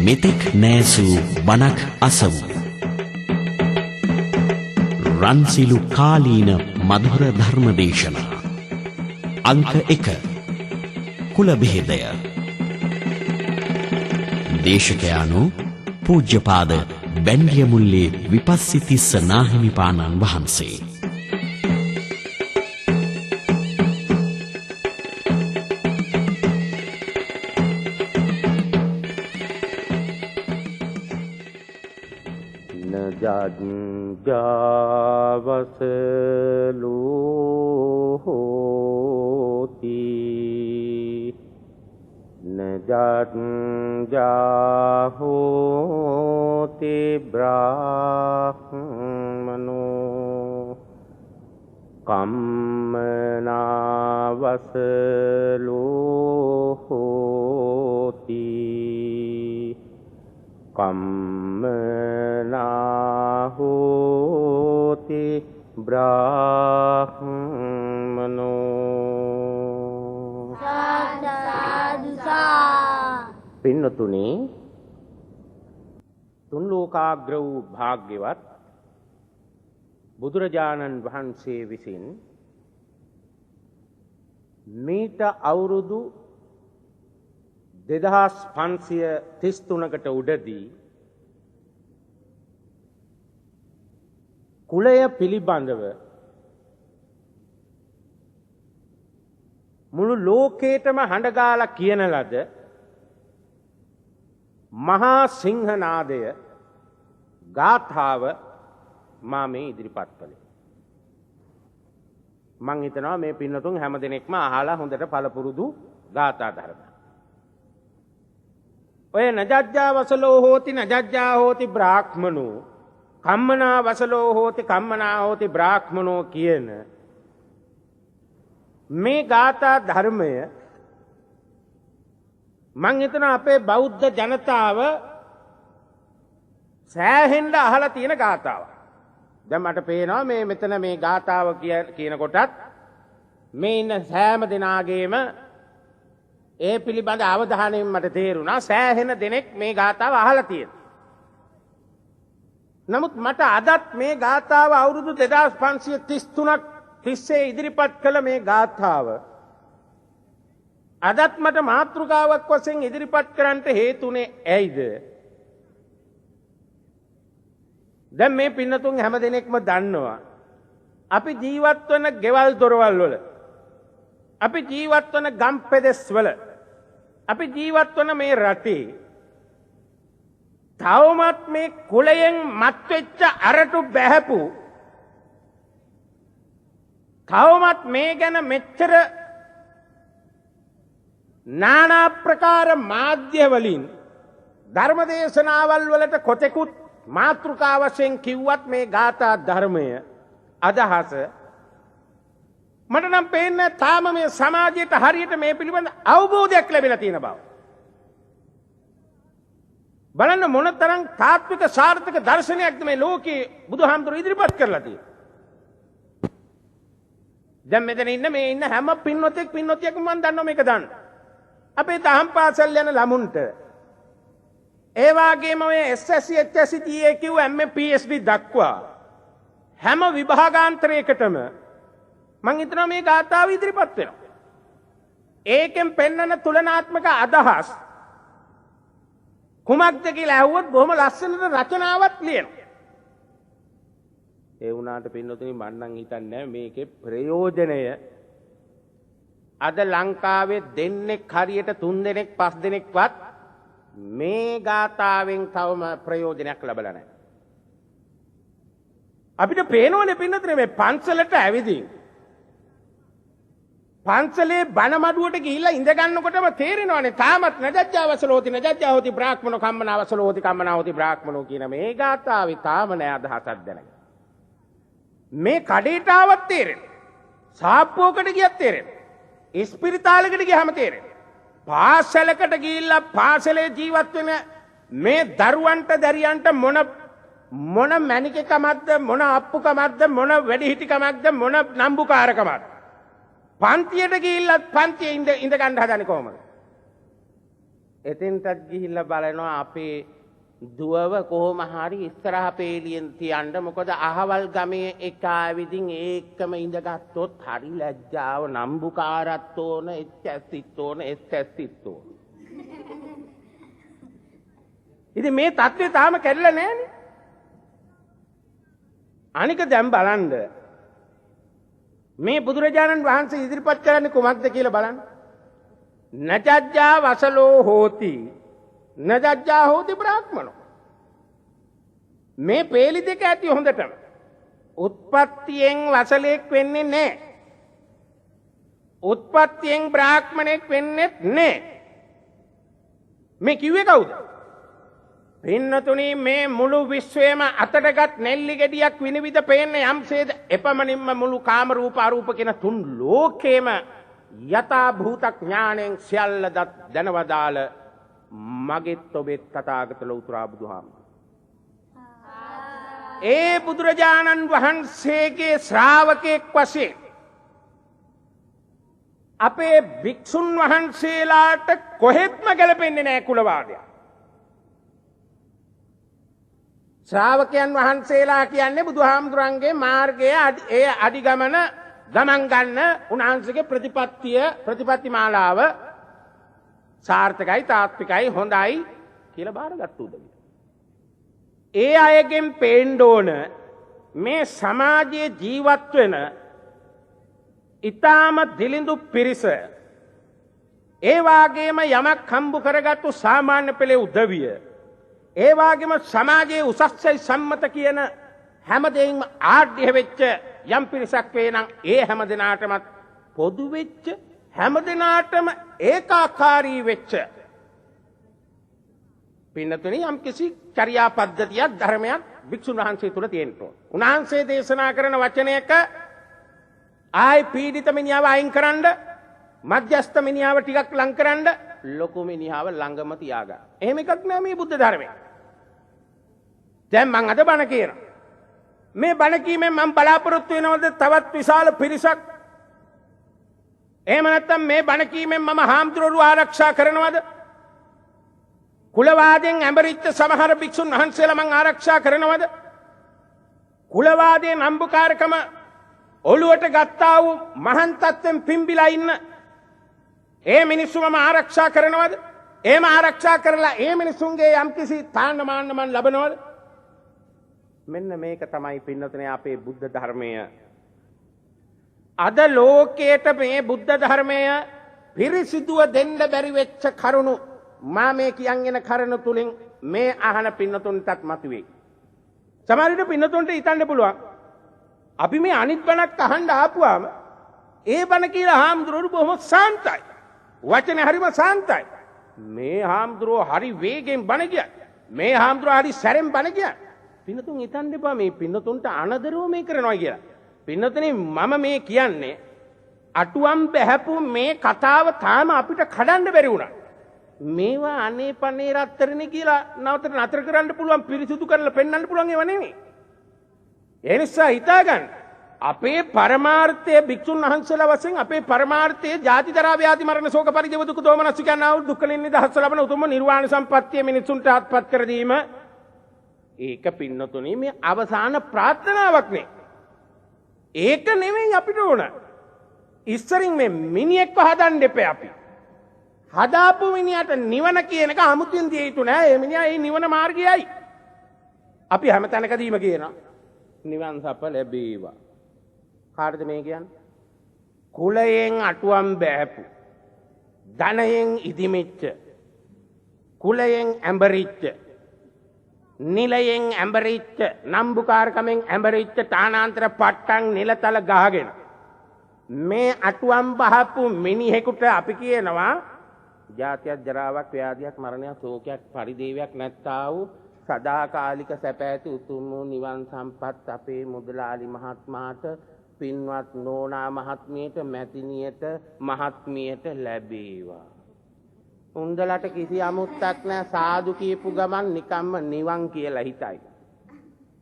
මෙතෙක් නෑසූ බණක් අසමු. රන්සිලු කාලීන මధుර ධර්මදේශනා අංක 1 කුල බෙහෙදය. දේශකයාණෝ පූජ්‍යපාද බැන්දියමුල්ලේ විපස්සිතිස්ස නාහිමිපාණන් වහන්සේ. ජාවසලු හෝති නජාහෝති බ්‍රාහ්මනෝ කම්මනාවසලු හෝති කම්මනාහෝති බ්‍රාහ්මනෝ. පින්නතුනි, තුන් ලෝකාග්‍ර වූ භාග්‍යවත් බුදුරජාණන් වහන්සේ විසින් මීට අවුරුදු 2533කට උඩදී කුලය පිළිබඳව මුළු ලෝකේටම හඬගාලා කියන ලද මහා සිංහනාදය ගාථාව මා මේ ඉදිරිපත් කළේ. මං හිතනවා මේ පින්නතුන් හැම දෙනෙක්ම අහලා හොඳට පළපුරුදු ගාථා ධර්ම. ඔය නජජ්ජා වසලෝ හෝති නජජ්ජා හෝති බ්‍රාහ්මනෝ කම්මනා වසලෝ හෝති කම්මනා හෝති බ්‍රාහ්මනෝ කියන මේ ගාථා ධර්මය මං හිතනවා අපේ බෞද්ධ ජනතාව සෑහෙන්න අහලා තියෙන ගාථාවක්. දැන් මට පේනවා මේ මෙතන මේ ගාථාව කියන කොටත් මේ ඉන්න සෑම දෙනාගේම ඒ පිළිබඳ අවධානයෙන් මට තේරුණා සෑහෙන දෙනෙක් මේ ගාථාව අහලා තියෙනවා. නමුත් මට අදත් මේ ගාථාව අවුරුදු 2533ක් තිස්සේ ඉදිරිපත් කළ මේ ගාථාව අදත් මට මාතෘකාවක් වශයෙන් ඉදිරිපත් කරන්නට හේතුනේ ඇයිද? දැන් මේ පින්නතුන් හැම දෙනෙක්ම දන්නවා අපි ජීවත් වන ගෙවල් දොරවල් වල, අපි ජීවත් වන ගම් පෙදෙස් වල, අපි ජීවත් වන මේ රටේ තවමත් මේ කුලයෙන් මත්වෙච්ච අරටු බැහැපු, තවමත් මේ ගැන මෙච්චර නානා ප්‍රකාර මාධ්‍ය වලින් ධර්මදේශනාවල් වලට කොතෙකුත් මාතෘකා වශයෙන් කිව්වත් මේ ගාථා ධර්මය අදහස මට නම් පේන්නේ තාම මේ සමාජයට හරියට මේ පිළිබඳ අවබෝධයක් ලැබිලා තියෙන බව. බලන්න මොනතරම් තාත්වික සාර්ථක දර්ශනයක්ද මේ ලෝකේ බුදුහාමුදුරුවෝ ඉදිරිපත් කරලා තියෙන්නේ. දැන් මෙතන ඉන්න මේ ඉන්න හැම පින්වතෙක්ම මම දන්නවා මේක දන්න. අපේ දහම් පාසල් යන ළමුන්ට ඒ වගේම ඔය SSC HSC TAQ MA PhD දක්වා හැම විභාගාන්තරයකටම මම හිතනවා මේ ගාථාව ඉදිරිපත් වෙනවා. ඒකෙන් පෙන්වන තුලනාත්මක අදහස් කුමක්ද කියලා අහුවොත් බොහොම ලස්සනට රචනාවක් ලියනවා. ඒ වුණාට පින්නතුනි මම නම් හිතන්නේ මේකේ ප්‍රයෝජනය අද ලංකාවේ දෙන්නෙක් හරියට 3 දෙනෙක් 5 දෙනෙක්වත් මේ ගාථාවෙන් තවම ප්‍රයෝජනයක් ලැබලා නැහැ. අපිට පේනවනේ පින්නතුනි මේ පන්සලට ඇවිදින් පන්සලේ බණ මඩුවට ගිහිල්ලා ඉඳ ගන්නකොටම තේරෙනවනේ තාමත් නජජ්ජාවසලෝති නජජ්ජාහෝති බ්‍රාහ්මනෝ කම්මනාවසලෝති කම්මනාහෝති බ්‍රාහ්මනෝ කියන මේ ගාථාවේ තාම නෑ අදහසක් දැනගන්න. මේ කඩේට ආවත් තේරෙනවා. සාප්පුවකට ගියත් තේරෙනවා. ඉස්පිරිතාලෙකට ගියාම තේරෙනවා. පාසලකට ගිහිල්ලා පාසලේ ජීවත් වෙන මේ දරුවන්ට දැරියන්ට මොන මැනිකකමක්ද මොන අප්පුකමක්ද මොන වැඩිහිටිකමක්ද මොන නම්බුකාරකමක්ද පන්තියට ගිහිල්ලා පන්තියේ ඉඳ ගන්න හදන්නේ කොහමද? එතෙන්ටත් ගිහිල්ලා බලනවා අපේ දුවව කොහොම හරි ඉස්සරහ පේලියෙන් තියන්න. මොකද අහවල් ගමේ එක ආවිදින් ඒකම ඉඳගත්තොත් හරි ලැජ්ජාව, නම්බුකාරත් ඕන, එච්චැස්සිත් ඕන, එච්චැස්සිත් ඕන. ඉතින් මේ තත්ත්වය තාම කැඩලා නැහැනේ. අනික දැන් බලන්න මේ බුදුරජාණන් වහන්සේ ඉදිරිපත් කරන්නේ කුමක්ද කියලා බලන්න. නජජ්ජා වසලෝ හෝති නජජ්ජා හෝති බ්‍රාහ්මනෝ. මේ පේලි දෙක ඇති හොඳටම. උත්පත්තියෙන් වසලෙක් වෙන්නේ නැහැ. උත්පත්තියෙන් බ්‍රාහ්මණෙක් වෙන්නේ නැහැ. මේ කිව්වේ කවුද? පින්නතුනි මේ මුළු විශ්වයේම අතටගත් නෙල්ලි ගෙඩියක් විනිවිද පේන්නේ යම්සේද එපමණින්ම මුළු කාම රූප අරූප කියන තුන් ලෝකේම යථා භූත ඥාණයෙන් සියල්ල දැනවදාල මගෙත් ඔබෙත් තථාගත ලෞතුරා බුදුහාමුදුරුවෝ. ඒ බුදුරජාණන් වහන්සේගේ ශ්‍රාවකෙක් වශයෙන් අපේ භික්ෂුන් වහන්සේලාට කොහෙත්ම ගැලපෙන්නේ නැහැ කුලවාදය. ශ්‍රාවකයන් වහන්සේලා කියන්නේ බුදුහාමුදුරන්ගේ මාර්ගය ඒ අධිගමන ගමන් ගන්න උන්වහන්සේගේ ප්‍රතිපත්ති මාලාව සාර්ථකයි, තාත්විකයි, හොඳයි කියලා බාරගත්තු උදවිය. ඒ අයගෙන් පේන්න ඕන මේ සමාජයේ ජීවත් වෙන ඊටාම දිලිඳු පිරිස ඒ වාගේම යමක් හම්බු කරගත්තු සාමාන්‍ය පෙළේ උදවිය ඒ වගේම සමාජයේ උසස්යි සම්මත කියන හැමදේම ආඩ්‍ය වෙච්ච යම් පිරිසක් වේ නම් ඒ හැමදෙනාටම පොදු වෙච්ච හැමදෙනාටම ඒකාකාරී වෙච්ච පින්නතුනි යම් කිසි චර්යා පද්ධතියක් ධර්මයක් වික්ෂුන් වහන්සේ තුල තියෙන්න ඕන. උන්වහන්සේ දේශනා කරන වචනයක ආයි පීඩිත මිනිහව අයින් කරන්න, මධ්‍යස්ථ මිනිහව ටිකක් ලං කරන්න, ලොකු මිනිහව ළඟම තියාගන්න. එහෙම එකක් නෑ මේ බුද්ධ ධර්මයේ. දැන් මං අද බණ කියනවා. මේ බණ කීමෙන් මම බලාපොරොත්තු වෙනවද තවත් විශාල පිරිසක්? එහෙම නැත්නම් මේ බණ කීමෙන් මම හාමුදුරුවෝ ආරක්ෂා කරනවද? කුලවාදයෙන් ඇඹරිච්ච සමහර භික්ෂුන් වහන්සේලා මං ආරක්ෂා කරනවද? කුලවාදයේ නම්බුකාරකම ඔළුවට ගත්තා වූ මහන් තත්ත්වෙන් පිම්බිලා ඉන්න ඒ මිනිස්සු මම ආරක්ෂා කරනවද? එහෙම ආරක්ෂා කරලා ඒ මිනිසුන්ගේ යම්කිසි තාන්න මාන්න මන් ලබනවද? මෙන්න මේක තමයි පින්නතුනේ අපේ බුද්ධ ධර්මය. අද ලෝකයට මේ බුද්ධ ධර්මය පිරිසිදුව දෙන්න බැරි වෙච්ච කරුණු මා මේ කියන්ගෙන කරුණු තුලින් මේ අහන පින්නතුන්ටත් මතුවේ. සමහර විට පින්නතුන්ට හිතන්න පුළුවන් අපි මේ අනිත් බණක් අහන්න ආපුවාම ඒ බණ කියලා හාමුදුරුවෝ බොහොම සාන්තයි. වචනේ හරිම සාන්තයි. මේ හාමුදුරුවෝ හරි වේගෙන් බණ කියයි. මේ හාමුදුරුවෝ හරි සැරෙන් බණ කියයි. පින්නතුන් හිතන්න එපා මේ පින්නතුන්ට අනදරව මේ කරනවා කියලා. පින්නතුනේ මම මේ කියන්නේ අටුවම් බැහැපු මේ කතාව තාම අපිට කඩන්න බැරි වුණා. මේවා අනේ පනේ රත්තරනේ කියලා නතර කරන්න පුළුවන්, පිරිසුදු කරලා පෙන්වන්න පුළුවන් ඒවා නෙමෙයි. ඒ නිසා හිතා ගන්න අපේ පරමාර්ථයේ භික්ෂුන් වහන්සේලා වශයෙන් අපේ පරමාර්ථයේ ජාති ජරා ව්‍යාධි මරණ ශෝක පරිදේව දුක් දෝමනස් කියනවා දුක්ඛලින් නිදහස් ලබන උතුම් නිර්වාණ සම්පත්තිය මිනිසුන්ට අත්පත් කර දීම. ඒක පින්නතුනි මේ අවසාන ප්‍රාර්ථනාවක් නේ. ඒක නෙමෙයි අපිට ඕන. ඉස්සරින් මේ මිනිහෙක්ව හදන්න එපා අපි. හදාපු මිනිහට නිවන කියන එක 아무තින් දිය යුතු නෑ. ඒ මිනිහා ඒ නිවන මාර්ගයයි. අපි හැම තැනකදීම කියනවා නිවන් සප ලැබේවා. කාටද මේ කියන්නේ? කුලයෙන් අටුවම් බෑපු, ධනයෙන් ඉදිමිච්ච, කුලයෙන් ඇඹරිච්ච, නිලයෙන් ඇඹරිච්ච, නම්බුකාරකමෙන් ඇඹරිච්ච තානාන්තර පට්ටන් නිලතල ගහගෙන මේ අටුවම් බහපු මිනිහෙකුට අපි කියනවා ජාතියක් ජරාවක් ව්‍යාධියක් මරණයක් ශෝකයක් පරිදේවයක් නැත්තා වූ සදාකාලික සැප ඇති උතුම් වූ නිවන් සම්පත් අපේ මුදලාලි මහත්මයාට, පින්වත් නෝනා මහත්මියට, මැතිණියට, මහත්මියට ලැබේවා. උන්දලට කිසි අමුත්තක් නැහැ. සාදු කියපු ගමන් නිකම්ම නිවන් කියලා හිතයි.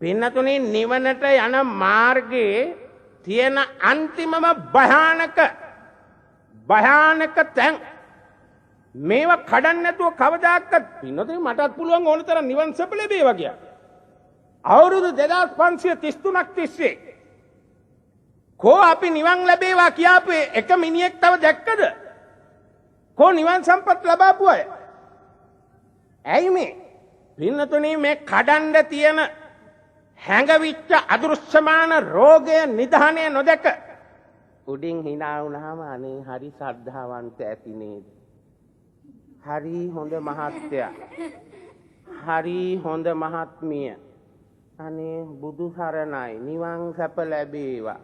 පින්නතුනේ නිවනට යන මාර්ගයේ තියෙන අන්තිමම භයානක තැන් මේවා කඩන්න නැතුව කවදාකවත් පින්නතේ මටත් පුළුවන් ඕන තරම් නිවන් සැප ලැබේවා කියලා. අවුරුදු 2533ක් තිස්සේ කෝ අපි නිවන් ලැබේවා කියාපු එක මිනිහෙක් තව දැක්කද? කෝ නිවන් සම්පත් ලබාපු අය? ඇයි මේ? පින්නතුනි මේ කඩන්න තියෙන හැඟවිච්ච අදෘශ්‍යමාන රෝගය නිධානය නොදැක උඩින් hina වුණාම අනේ හරි ශ්‍රද්ධාවන්ත ඇති නේද? හරි හොඳ මහත්තයා. හරි හොඳ මහත්මිය. අනේ බුදු සරණයි නිවන් සැප ලැබේවා.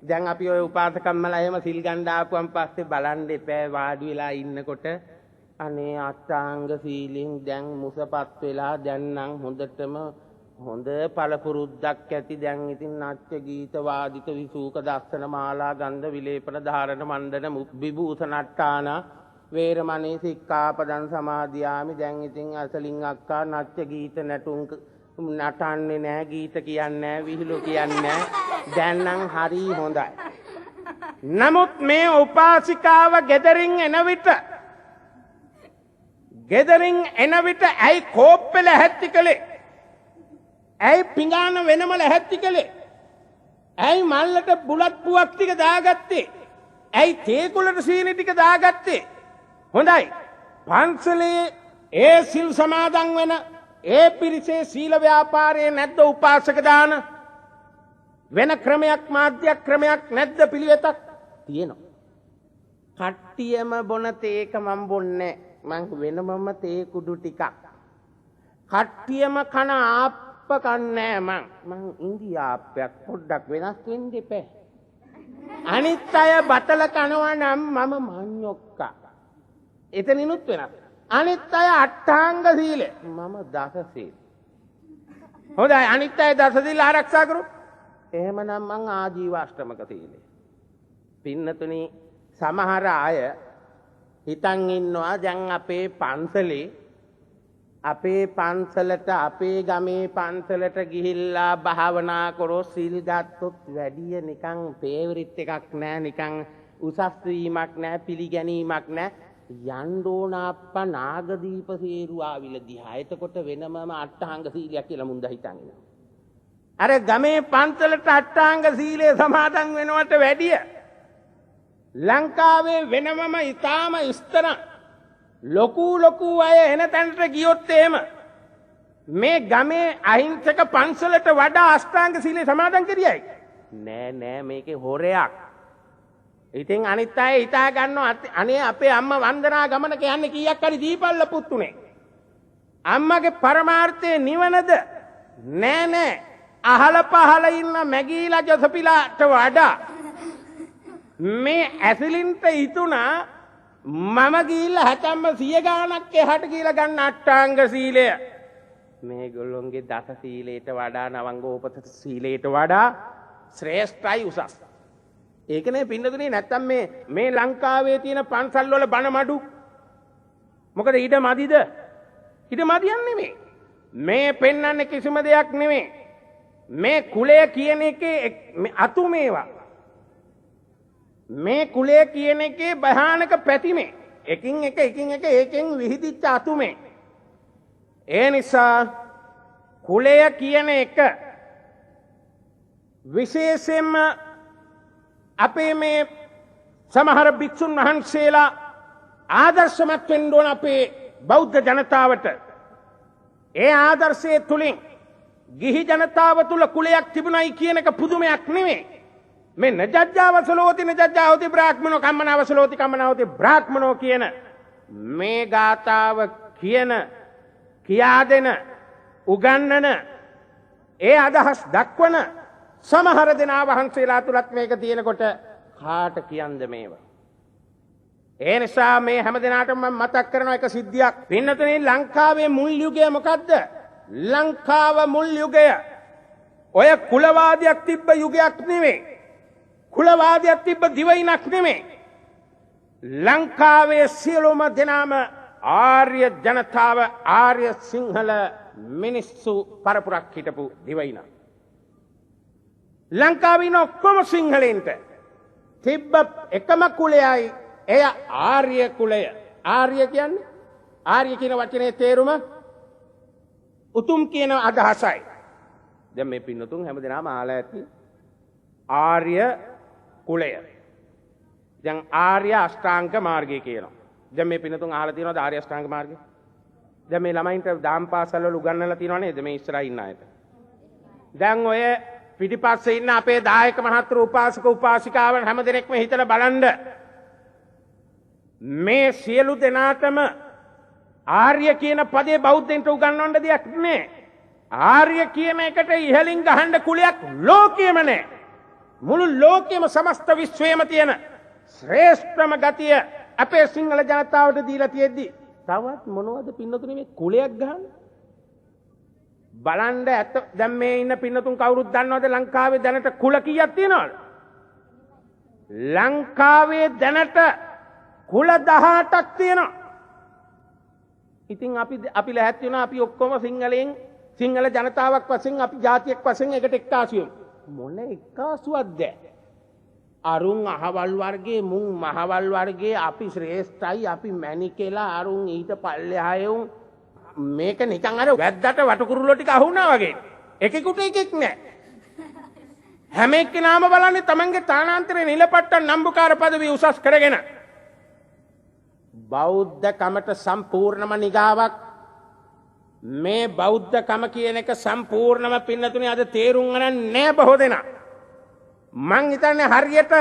දැන් අපි ඔය උපාසකම්මලා එහෙම සිල් ගන්න ආපුවන් පස්සේ බලන් දෙපෑ වාඩි වෙලා ඉන්නකොට අනේ අෂ්ටාංග සීලෙන් දැන් මුසපත් වෙලා දැන් නම් හොඳටම හොඳ පළපුරුද්දක් ඇති දැන් ඉතින් නාට්‍ය ගීත වාදිත විසූක දස්සන මාලා ගන්ධ විලේපන ධාරණ මණ්ඩන විභූෂණට්ටාන වේරමණී සික්ඛාපදං සමාදියාමි දැන් ඉතින් අසලින් අක්කා නාට්‍ය ගීත නැටුම් නටන්නේ නැහැ ගීත කියන්නේ නැහැ විහිළු කියන්නේ නැහැ දැන් නම් හරි හොඳයි. නමුත් මේ උපාසිකාව ගෙදරින් එන විට ඇයි කෝප්පෙල හැත්ති කළේ? ඇයි පිඟාන වෙනම ලැහැත්ති කළේ? ඇයි මල්ලට බුලත් පුවක් ටික දාගත්තේ? ඇයි තේකුලට සීනි ටික දාගත්තේ? හොඳයි. පන්සලේ ඒ සිල් සමාදන් වෙන ඒ පිරිසේ සීල ව්‍යාපාරයේ නැද්ද උපාසක දාන? වෙන ක්‍රමයක් මාධ්‍ය ක්‍රමයක් නැද්ද පිළිවෙතක්? තියෙනවා. කට්ටියම බොන තේක මම බොන්නේ. මං වෙනමම තේ කුඩු ටිකක්. කට්ටියම කන ආප්ප කන්නේ මං ඉන්දියාප්පයක් පොඩ්ඩක් වෙනස් වෙන්න දෙපේ. අනිත් අය බතල කනවා නම් මම මඤ්ඤොක්කා. එතනිනුත් වෙනස්. අනිත් අය අට්ඨාංග සීලය මම දස සීල. හොඳයි අනිත් අය දස සීල ආරක්ෂා කරු. එහෙමනම් මං ආජීව අෂ්ටමක සීලය. පින්නතුනි සමහර අය හිතන් ඉන්නවා දැන් අපේ පන්සලට අපේ ගමේ පන්සලට ගිහිල්ලා භාවනා කරෝ සීල් ගත්තොත් වැඩිය නිකන් පේවරිත් එකක් නෑ නිකන් උසස් වීමක් නෑ පිළිගැනීමක් නෑ යන්න ඕන අප්පා නාගදීප සේරුවාවිල දිහා. එතකොට වෙනමම අට්ඨාංග සීලයක් කියලා මුන්ද හිතන් ඉන්නවා. අර ගමේ පන්සලට අට්ඨාංග සීලය සමාදන් වෙනවට වැඩිය ලංකාවේ වෙනමම ඉතාම ඉස්තර ලොකු අය එන තැනට ගියොත් එහෙම මේ ගමේ අහිංසක පන්සලට වඩා අෂ්ටාංග සීලය සමාදන් කරියයි. නෑ මේකේ හොරයක්. ඉතින් අනිත් අය හිතා ගන්නවා අනේ අපේ අම්මා වන්දනා ගමනක යන්නේ කීයක් හරි දීපල්ල පුතුනේ. අම්මගේ පරමාර්ථය නිවනද? නෑ අහල පහල ඉන්න මැගීලා ජොසපිලාට වඩා මේ ඇසිලින්ට හිතුණා මම ගිහිල්ලා හැතැම්ම 100 ගාණක් එහාට ගිහිල්ලා ගන්න අට්ඨාංග සීලය මේගොල්ලොන්ගේ දස සීලයට වඩා නවංගෝපත සීලයට වඩා ශ්‍රේෂ්ඨයි උසස්. ඒකනේ පින්නතුනේ නැත්තම් මේ ලංකාවේ තියෙන පන්සල් වල බණ මඩු මොකද ඊට මදිද? ඊට මදියක් නෙමෙයි. මේ පෙන්වන්නේ කිසිම දෙයක් නෙමෙයි. මේ කුලය කියන එකේ අතු මේවා. මේ කුලය කියන එකේ භයානක පැතිමේ. එකින් එක ඒකෙන් විහිදිච්ච අතුමේ. ඒ නිසා කුලය කියන එක විශේෂයෙන්ම අපේ මේ සමහර භික්ෂුන් වහන්සේලා ආදර්ශමත් වෙන්න ඕන අපේ බෞද්ධ ජනතාවට. ඒ ආදර්ශයේ තුලින් ගිහි ජනතාව තුල කුලයක් තිබුණයි කියන එක පුදුමයක් නෙමෙයි. මේ නජජ්ජාවසලෝති බ්‍රාහ්මනෝ කම්මනාවසලෝති කම්මනාවති බ්‍රාහ්මනෝ කියන මේ ගාතාව කියා දෙන උගන්නන ඒ අදහස් දක්වන සමහර දෙනා වහන්සේලා තුලත් මේක තියෙනකොට කාට කියන්ද මේවා? ඒ නිසා මේ හැම දිනාටම මම මතක් කරන එක සිද්ධියක්. පින්නතුනේ ලංකාවේ මුල් යුගය මොකද්ද? ලංකාව මුල් යුගය ඔය කුලවාදයක් තිබ්බ යුගයක් නෙමෙයි. කුලවාදයක් තිබ්බ දිවයිනක් නෙමෙයි. ලංකාවේ සියලුම දෙනාම ආර්ය ජනතාව ආර්ය සිංහල මිනිස්සු පරපුරක් හිටපු දිවයිනක්. ලංකාවේ ඉන්න ඔක්කොම සිංහලෙන්ට තිබ්බ එකම කුලයයි එය ආර්ය කුලය. ආර්ය කියන්නේ ආර්ය කියන වචනේ තේරුම උතුම් කියන අදහසයි. දැන් මේ පින්නතුන් හැමදෙනාම අහලා ඇති ආර්ය කුලය. දැන් ආර්ය අෂ්ටාංග මාර්ගය කියනවා. දැන් මේ පින්නතුන් අහලා තියෙනවද ආර්ය අෂ්ටාංග මාර්ගය? දැන් මේ ළමයින්ට දාම් පාසල් වල උගන්වලා තියෙනව නේද මේ ඉස්සරහා ඉන්න අයට? දැන් ඔය පිටිපස්සේ ඉන්න අපේ දායක මහත්තුරු උපාසක උපාසිකාවන් හැමදෙනෙක්ම හිතලා බලන්න මේ සියලු දෙනාටම ආර්ය කියන පදේ බෞද්ධයන්ට උගන්වන්න දෙයක් නෑ. ආර්ය කියන එකට ඉහලින් ගහන්න කුලයක් ලෝකෙම නෑ. මුළු ලෝකෙම සමස්ත විශ්වයේම තියෙන ශ්‍රේෂ්ඨම ගතිය අපේ සිංහල ජනතාවට දීලා තියෙද්දි තවත් මොනවද පින්නතුනේ මේ කුලයක් ගහන්න? බලන්න ඇත්ත දැන් මේ ඉන්න පින්නතුන් කවුරුත් දන්නවද ලංකාවේ දැනට කුල කීයක් තියෙනවද? ලංකාවේ දැනට කුල 18ක් තියෙනවා. ඉතින් අපි ලැහැත් වෙනවා අපි ඔක්කොම සිංහලෙන් සිංහල ජනතාවක් වශයෙන් අපි ජාතියක් වශයෙන් එකට එක්කාසු වෙමු. මොන එක්කාසුවක්ද? අරුන් අහවල් වර්ගයේ මුන් මහවල් වර්ගයේ අපි ශ්‍රේෂ්ඨයි අපි මැණි කියලා අරුන් ඊට පල්ලෙහායුන් මේක නිකන් අර වැද්දට වටකුරුල්ලෝ ටික අහුණා වගේ. එකෙකුට එකෙක් නෑ. හැම එක්කෙනාම බලන්නේ තමන්ගේ තානාන්තරේ නිලපට්ටම් නම්බුකාර පදවිය උසස් කරගෙන. බෞද්ධ කමට සම්පූර්ණම නිගාවක් මේ බෞද්ධ කම කියන එක සම්පූර්ණම පින්නතුනේ අද තේරුම් ගන්න නෑ බොහෝ දෙනා. මං හිතන්නේ හරියට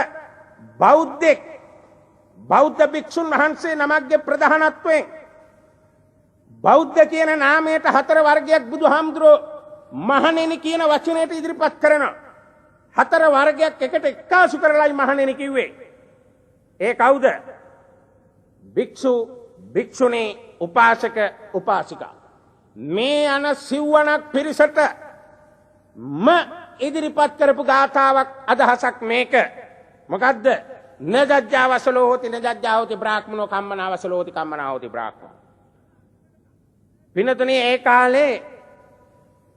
බෞද්ධෙක් බෞද්ධ භික්ෂුන් වහන්සේ නමක්ගේ ප්‍රධානත්වයෙන් බෞද්ධ කියන නාමයට 4 වර්ගයක් බුදුහාමුදුරෝ මහණෙනි කියන වචනයට ඉදිරිපත් කරනවා. 4 වර්ගයක් එකට එක්කාසු කරලායි මහණෙනි කිව්වේ. ඒ කවුද? භික්ෂු භික්ෂුණී උපාසක උපාසිකා. මේ අන සිව්වණක් පිරිසට ඉදිරිපත් කරපු ගාථාවක් අදහසක් මේක. මොකද්ද? නජජ්ජාවසලෝ හෝති නජජ්ජා හෝති බ්‍රාහ්මනෝ කම්මනාවසලෝ හෝති කම්මනා හෝති බ්‍රාහ්මනෝ. පින්නතුනේ ඒ කාලේ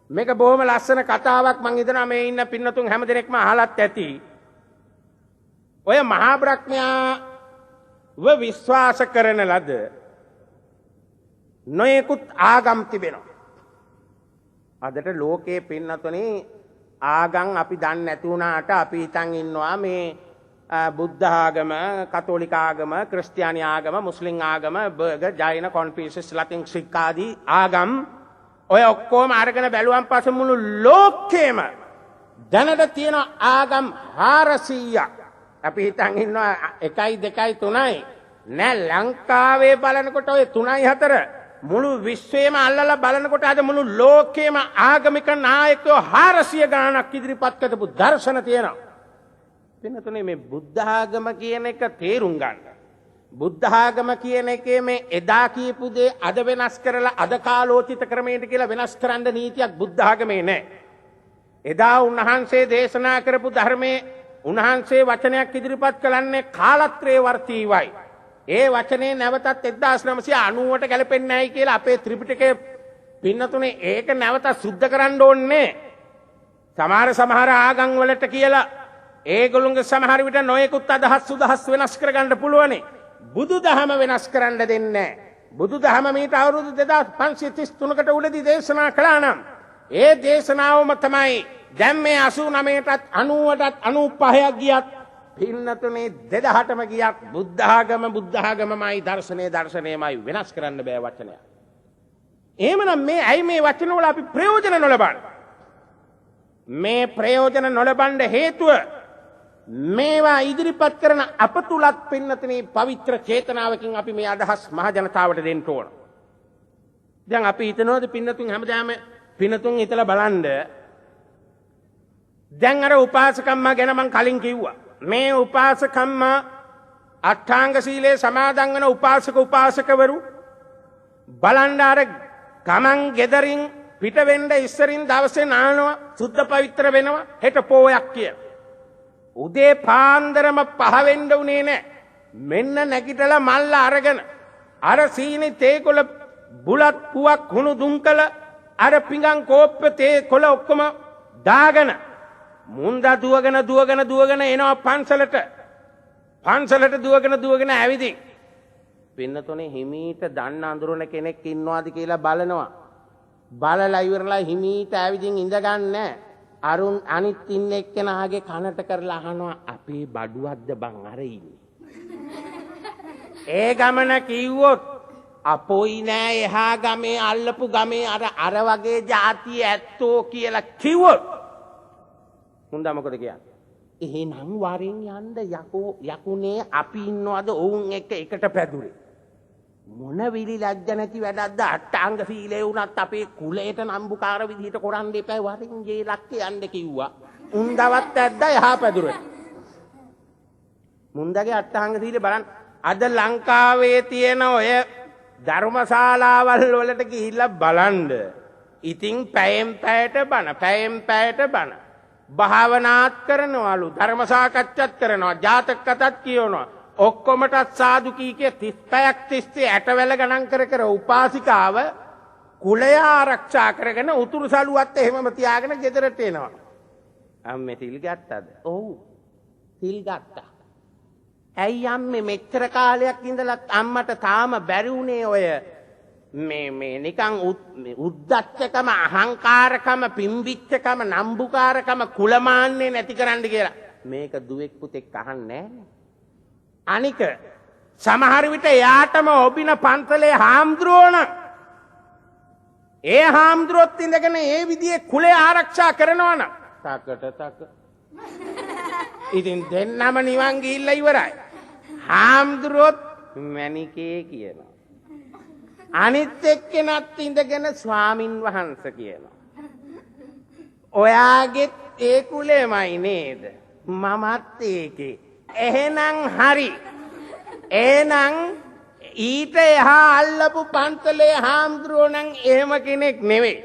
මේක බොහොම ලස්සන කතාවක්. මං හිතනවා මේ ඉන්න පින්නතුන් හැමදෙනෙක්ම අහලත් ඇති. ඔය මහා බ්‍රහ්මයාව විශ්වාස කරන ලද නොයෙකුත් ආගම් තිබෙනවා. අදට ලෝකයේ පින්නතුනේ ආගම් අපි දන්නේ නැති වුණාට අපි හිතන් ඉන්නවා මේ බුද්ධ ආගම, කතෝලික ආගම, ක්‍රිස්තියානි ආගම, මුස්ලිම් ආගම, බර්ගර්, ජෛන, කොන්ෆියුසියස්, ලතින් සික් ආදී ආගම් ඔය ඔක්කොම අරගෙන බැලුවන් පස්සේ මුළු ලෝකෙම දැනට තියෙන ආගම් 400ක්. අපි හිතන් ඉන්නවා 1 2 3යි. නෑ ලංකාවේ බලනකොට ඔය 3යි 4 මුළු විශ්වයේම අල්ලලා බලනකොට අද මුළු ලෝකෙම ආගමික නායකයෝ 400 ගණනක් ඉදිරිපත් කරපු දර්ශන තියෙනවා. වෙනතුනේ මේ බුද්ධ ආගම කියන එක තේරුම් ගන්න. බුද්ධ ආගම කියන එකේ මේ එදා කියපු දේ අද වෙනස් කරලා අද කාලෝචිත ක්‍රමයට කියලා වෙනස් කරන්න නීතියක් බුද්ධ ආගමේ නැහැ. එදා උන්වහන්සේ දේශනා කරපු ධර්මයේ උන්වහන්සේ වචනයක් ඉදිරිපත් කළන්නේ කාලත්‍රේ වර්තීවයි. ඒ වචනේ නැවතත් 1990ට ගැලපෙන්නේ නැයි කියලා අපේ ත්‍රිපිටකයේ පින්නතුනේ ඒක නැවත සුද්ධ කරන්න ඕනේ. සමහර ආගම් වලට කියලා ඒගොල්ලොන්ගේ සමහර විට නොයෙකුත් අදහස් සුදහස් වෙනස් කරගන්න පුළුවනි. බුදුදහම වෙනස් කරන්න දෙන්නේ නැහැ. බුදුදහම මීට අවුරුදු 2533කට උඩදී දේශනා කළා නම් ඒ දේශනාවම තමයි දැන් මේ 89ටත් 90ටත් 95ක් ගියත් පින්නතුනේ 2000ටම ගියත් බුද්ධ ආගමමයි දර්ශනයමයි වෙනස් කරන්න බෑ වචනය. එහෙමනම් මේ ඇයි මේ වචන වල අපි ප්‍රයෝජන නොලබන්නේ? මේ ප්‍රයෝජන නොලබන්න හේතුව මේවා ඉදිරිපත් කරන අප තුලත් පින්නතුනේ පවිත්‍ර චේතනාවකින් අපි මේ අදහස් මහ ජනතාවට දෙන්න ඕන. දැන් අපි හිතනවාද පින්නතුන් හැමදාම පින්නතුන් හිතලා බලන්න. දැන් අර උපාසකම්මා ගැන මං කලින් කිව්වා. මේ උපාසකම්මා අට්ඨාංග සීලේ සමාදන් වන උපාසක උපාසකවරු බලන්න අර ගමන් ගෙදරින් පිට වෙන්න ඉස්සරින් දවසේ නානවා සුද්ධ පවිත්‍ර වෙනවා හෙට පෝයක් කියලා. උදේ පාන්දරම 5 වෙන්න උනේ නැහැ. මෙන්න නැගිටලා මල්ල අරගෙන අර සීනි තේකොළ බුලත් පුවක් හුණු දුම්කල අර පිඟන් කෝප්ප තේකොළ ඔක්කොම දාගෙන මුන්දා දුවගෙන එනවා පන්සලට දුවගෙන ඇවිදින් පින්නතුනේ හිමීට දන්න අඳුරන කෙනෙක් ඉන්නවාද කියලා බලනවා. බලලා ඉවරලා හිමීට ඇවිදින් ඉඳගන්නේ අරුන් අනිත් ඉන්න එක්කෙනාගේ කනට කරලා අහනවා අපේ බඩුවක්ද බං අර ඉන්නේ. ඒ ගමන කිව්වොත් අපොයි නෑ එහා ගමේ අල්ලපු ගමේ අර වගේ જાතිය ඇත්තෝ කියලා කිව්වොත් හුඳා මොකද කියන්නේ? එහෙනම් වරින් යන්න යකුනේ අපි ඉන්නවද ඔවුන් එක්ක එකට පැදුරේ. මොන විලි ලැජ්ජ නැති වැඩක්ද අට්ටාංග සීලේ වුණත් අපේ කුලයට නම්බුකාර විදිහට කරන්න එපා වරින් ජේලක් යන්න කිව්වා. උන්දවත් ඇද්ද එහා පැදුරේ. මුන්දගේ අට්ටාංග සීලේ බලන්න අද ලංකාවේ තියෙන ඔය ධර්මශාලාවල් වලට ගිහිල්ලා බලන්න. ඉතින් පැයෙන් පැයට බණ භාවනාත් කරනවලු ධර්ම සාකච්ඡාත් කරනවා ජාතක කතාත් කියවනවා ඔක්කොමටත් සාදු කීකේ 30ක් 30 ඇටවැල ගණන් කර උපාසිකාව කුලය ආරක්ෂා කරගෙන උතුරු සළුවත් එහෙමම තියාගෙන ගෙදරට එනවා. අම්මේ තිල් ගත්තද? ඔව් තිල් ගත්තා. ඇයි අම්මේ මෙච්චර කාලයක් ඉඳලා අම්මට තාම බැරි උනේ ඔය මේ නිකන් උද්දච්චකම අහංකාරකම පිම්බිච්චකම නම්බුකාරකම කුලමාන්නේ නැති කරන්න කියලා. මේක දුවෙක් පුතෙක් අහන්නේ නැහැ. අනික සමහර විට යාටම ඔබින පන්සලේ හාමුදුරුවන ඒ හාමුදුරුවොත් ඉඳගෙන ඒ විදිහේ කුලය ආරක්ෂා කරනවා නම් තක ඉතින් දෙන්නම නිවන් ගිහිල්ලා ඉවරයි. හාමුදුරුවොත් මැනිකේ කියනවා. අනිත් එක්කෙනත් ඉඳගෙන ස්වාමින් වහන්සේ කියනවා. ඔයාගෙත් ඒ කුලෙමයි නේද? මමත් ඒකේ. එහෙනම් හරි. එහෙනම් ඊට එහා අල්ලපු පන්සලේ හාමුදුරුවෝ නම් එහෙම කෙනෙක් නෙවෙයි.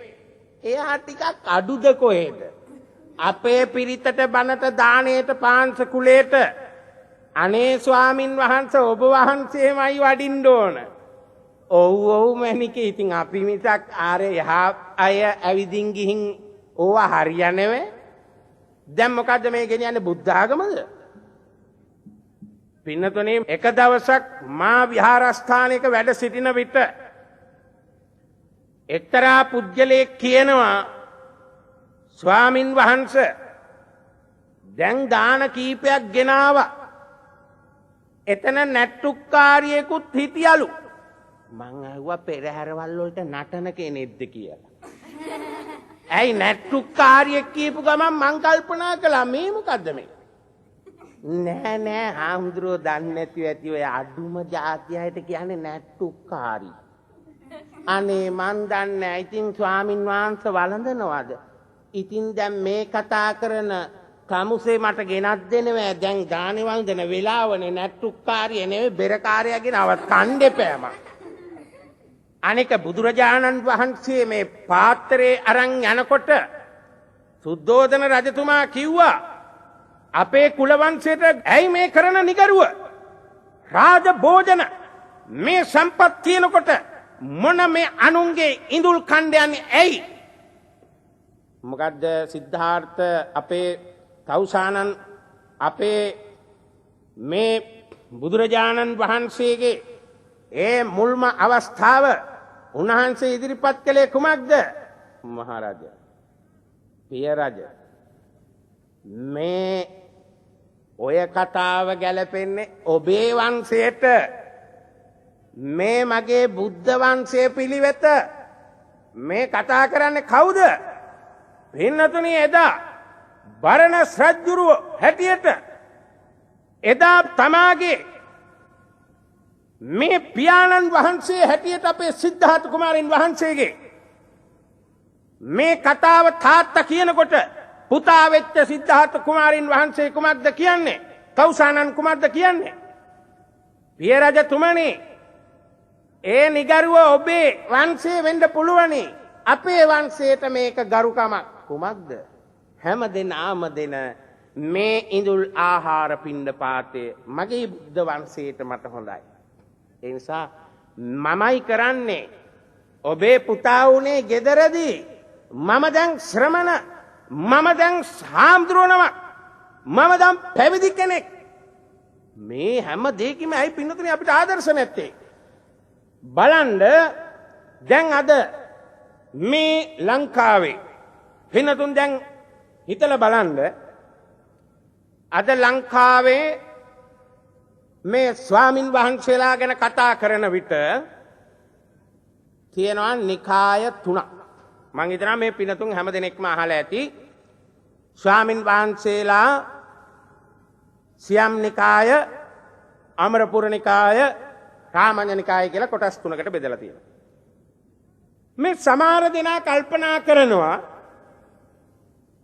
එයා ටිකක් අඩුද කොහෙද? අපේ පිරිතට බණට දාණයට පාංශ කුලයට අනේ ස්වාමින් වහන්සේ ඔබ වහන්සේමයි වඩින්න ඕන. ඔව් මැනිකේ ඉතින් අපි මිසක් ආර එහා අය ඇවිදින් ගිහින් ඕවා හරියන්නේ නැහැ. දැන් මොකද්ද මේ ගෙනියන්නේ බුද්ධ ආගමද? පින්නතුනේ එක දවසක් මා විහාරස්ථානයක වැඩ සිටින විට එක්තරා පුජ්‍යලෙක් කියනවා ස්වාමින් වහන්සේ දැන් දාන කීපයක් ගෙනාවා. එතන නැට්ටුක්කාරියෙකුත් හිටියලු. මං අහුවා පෙරහැරවල් වලට නටන කෙනෙක්ද කියලා. ඇයි නැට්ටුක්කාරියෙක් කියපු ගමන් මං කල්පනා කළා මේ මොකද්ද මේ? නෑ හාමුදුරුවෝ දන්නේ නැතිව ඇති ඔය අඩුම જાතියයට කියන්නේ නැට්ටුක්කාරි. අනේ මන් දන්නේ නැහැ. ඉතින් ස්වාමින් වහන්සේ වළඳනවද? ඉතින් දැන් මේ කතා කරන කමුසේ මට ගෙනත් දෙනවා. දැන් දානේ වන්දන වෙලාවනේ නැට්ටුක්කාරිය නෙවෙයි බෙරකාරයාගෙන අවත් කන්න එපෑම. අනික බුදුරජාණන් වහන්සේ මේ පාත්‍රේ අරන් යනකොට සුද්ධෝදන රජතුමා කිව්වා අපේ කුලවංශයට ඇයි මේ කරන නිගරුව රාජ භෝජන මේ සම්පත් තියෙනකොට මොන මේ අනුන්ගේ ඉඳුල් කණ්ඩයන්නේ ඇයි? මොකද්ද සිද්ධාර්ථ අපේ තවුසානන් අපේ මේ බුදුරජාණන් වහන්සේගේ ඒ මුල්ම අවස්ථාව උන්වහන්සේ ඉදිරිපත් කළේ කුමක්ද? මහරජා පිය රජ මේ ඔය කතාව ගැලපෙන්නේ ඔබේ වංශයට. මේ මගේ බුද්ධ වංශයේ පිළිවෙත මේ කතා කරන්නේ කවුද? පින්නතුනි එදා බරණස් රජුරුව හැටියට එදා තමාගේ මේ පියාණන් වහන්සේ හැටියට අපේ සිද්ධාර්ථ කුමාරයන් වහන්සේගේ මේ කතාව තාත්තා කියනකොට පුතා වෙච්ච සිද්ධාර්ථ කුමාරයන් වහන්සේ කුමක්ද කියන්නේ? තවුසානන් කුමක්ද කියන්නේ? පිය රජතුමනි ඒ නිගරුව ඔබේ වංශයේ වෙන්න පුළුවනි. අපේ වංශයට මේක ගරුකමක්. කුමක්ද? හැම දෙනාම දෙන මේ ඉඳුල් ආහාර පිණ්ඩ පාතේ මගේ බුද්ධ වංශයට මට හොඳයි. ඒ නිසා මමයි කරන්නේ. ඔබේ පුතා වුණේ ගෙදරදී මම දැන් ශ්‍රමණ මම දැන් හාමුදුරුවනම මම දැන් පැවිදි කෙනෙක්. මේ හැම දෙයකම ඇයි පින්නතුනේ අපිට ආදර්ශ නැත්තේ? බලන්ඩ දැන් අද මේ ලංකාවේ පිනතුන් දැන් හිතල බලන්ඩ අද ලංකාවේ මේ ස්වාමින් වහන්සේලා ගැන කතා කරන විට තියෙනවා නිකාය 3ක්. මං හිතනවා මේ පිනතුන් හැම දෙනෙක්ම අහලා ඇති. ස්වාමින් වහන්සේලා සියම් නිකාය, අමරපුර නිකාය, රාමඤ්ඤ නිකාය කියලා කොටස් 3කට බෙදලා තියෙනවා. මේ සමහර දෙනා කල්පනා කරනවා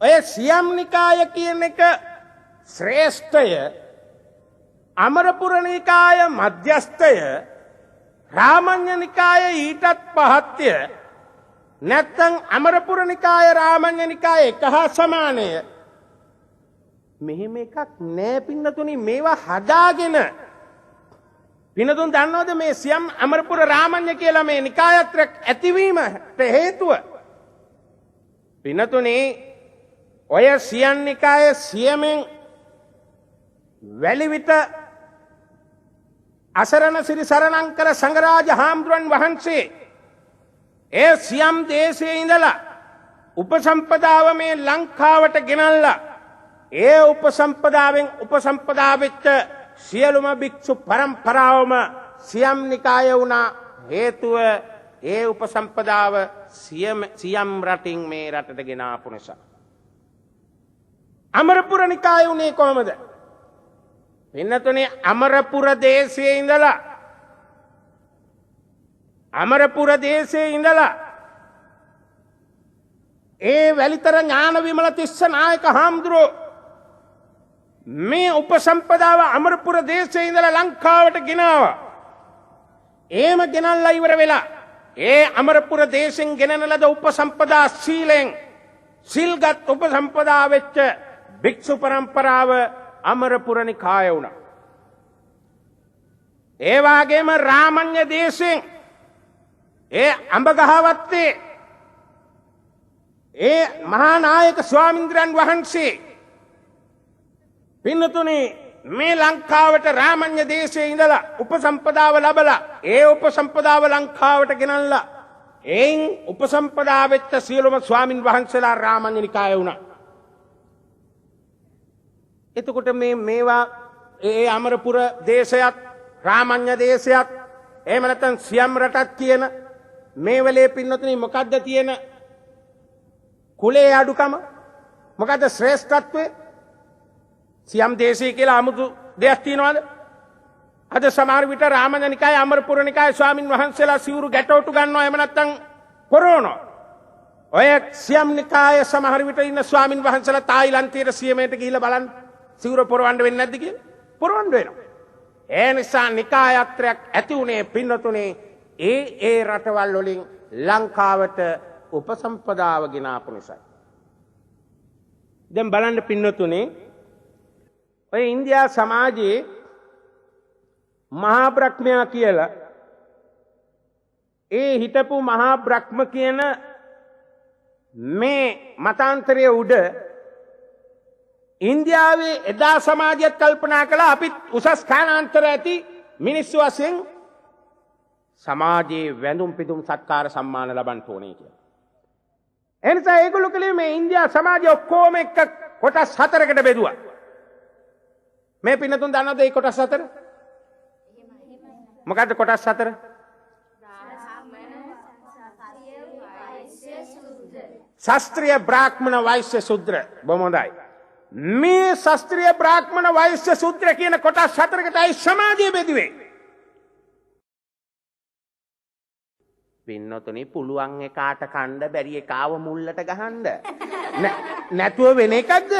ඔය සියම් නිකාය කියන එක ශ්‍රේෂ්ඨය, අමරපුර නිකාය මධ්‍යස්ථය, රාමඤ්ඤ නිකාය ඊටත් පහත්ය, නැත්නම් අමරපුර නිකාය රාමඤ්ඤ නිකාය එක හා සමානය. මෙහෙම එකක් නෑ පින්නතුනි. මේවා හදාගෙන පින්නතුන් දන්නවද මේ සියම් අමරපුර රාමඤ්ඤ කියලා මේ නිකායත්‍රයක් ඇතිවීමට හේතුව? පින්නතුනි ඔය සියම් නිකාය සියමෙන් වැලිවිට අසරණ සිරි සරණංකර සංඝරාජ හාමුදුරන් වහන්සේ ඒ සියම් දේශයේ ඉඳලා උපසම්පදාව මේ ලංකාවට ගෙනල්ලා ඒ උපසම්පදා වෙච්ච සියලුම භික්ෂු පරම්පරාවම සියම් නිකාය වුණා. හේතුව ඒ උපසම්පදාව සියම් රටින් මේ රටට ගෙන ආපු නිසා. අමරපුර නිකාය උනේ කොහමද? පින්නතුනේ අමරපුර දේශයේ ඉඳලා ඒ වැලිතර ඥාන විමල තිස්ස නායක හාමුදුරුවෝ මේ උපසම්පදාව අමරපුර දේශයේ ඉඳලා ලංකාවට ගෙනාවා. එහෙම ගෙනල්ලා ඉවර වෙලා ඒ අමරපුර දේශෙන් ගෙනන ලද උපසම්පදා සීලෙන් සිල්ගත් උපසම්පදා වෙච්ච භික්ෂු පරම්පරාව අමරපුර නිකාය වුණා. ඒ වගේම රාමඤ්ඤ දේශෙන් ඒ අඹගහවත්තේ ඒ මහා නායක ස්වාමීන්ද්‍රයන් වහන්සේ පින්නතුනේ මේ ලංකාවට රාමඤ්ඤ දේශයේ ඉඳලා උපසම්පදාව ලැබලා ඒ උපසම්පදාව ලංකාවට ගෙනල්ලා එයින් උපසම්පදා වෙච්ච සියලුම ස්වාමින් වහන්සේලා රාමඤ්ඤ නිකාය වුණා. එතකොට මේවා ඒ අමරපුර දේශයත් රාමඤ්ඤ දේශයත් එහෙම නැත්නම් සියම් රටත් කියන මේ වෙලේ පින්නතුනි මොකද්ද තියෙන කුලේ අඩුකම? මොකද්ද ශ්‍රේෂ්ඨත්වය? සියම් දේශය කියලා 아무තු දෙයක් තියනවද? අද සමහර විට රාමඤ්ඤ නිකාය අමරපුර නිකාය ස්වාමින් වහන්සේලා සිවුරු ගැටවටු ගන්නවා, එහෙම නැත්නම් පොරවනවා. ඔය සියම් නිකාය සමහර විට ඉන්න ස්වාමින් වහන්සේලා තායිලන්තයේ සියමයට ගිහිල්ලා බලන්න සිවුර පොරවන්න වෙන්නේ නැද්ද කියලා? පොරවන්න වෙනවා. ඒ නිසා නිකායත්‍රයක් ඇති උනේ පින්නතුනේ ඒ රටවල් වලින් ලංකාවට උපසම්පදාව ගෙන ආපු නිසා. දැන් බලන්න පින්නතුනේ ඔය ඉන්දියා සමාජයේ මහා බ්‍රහ්මයා කියලා ඒ හිටපු මහා බ්‍රහ්ම කියන මේ මතාන්තරයේ උඩ ඉන්දියාවේ එදා සමාජයත් කල්පනා කළා අපිත් උසස් කාණාන්තර ඇති මිනිස්සු වශයෙන් සමාජයේ වැඳුම් පිදුම් සත්කාර සම්මාන ලබන්න ඕනේ කියලා. එනිසා ඒගොල්ලෝ කලේ මේ ඉන්දියා සමාජය ඔක්කොම එක්ක කොටස් 4කට බෙදුවා. මේ පින්නතුන් දන්නවද මේ කොටස් 4? මොකද්ද කොටස් 4? ශාස්ත්‍රීය බ්‍රාහ්මණ වෛශ්‍ය ශූද්‍ර. බොහොම හොඳයි. මේ ශාස්ත්‍රීය බ්‍රාහ්මණ වෛශ්‍ය ශූද්‍ර කියන කොටස් 4කටයි සමාජය බෙදුවේ. පින්නතුනි පුළුවන් එකාට කණ්ඩ බැරි එකාව මුල්ලට ගහන්න. නැතුව වෙන එකක්ද?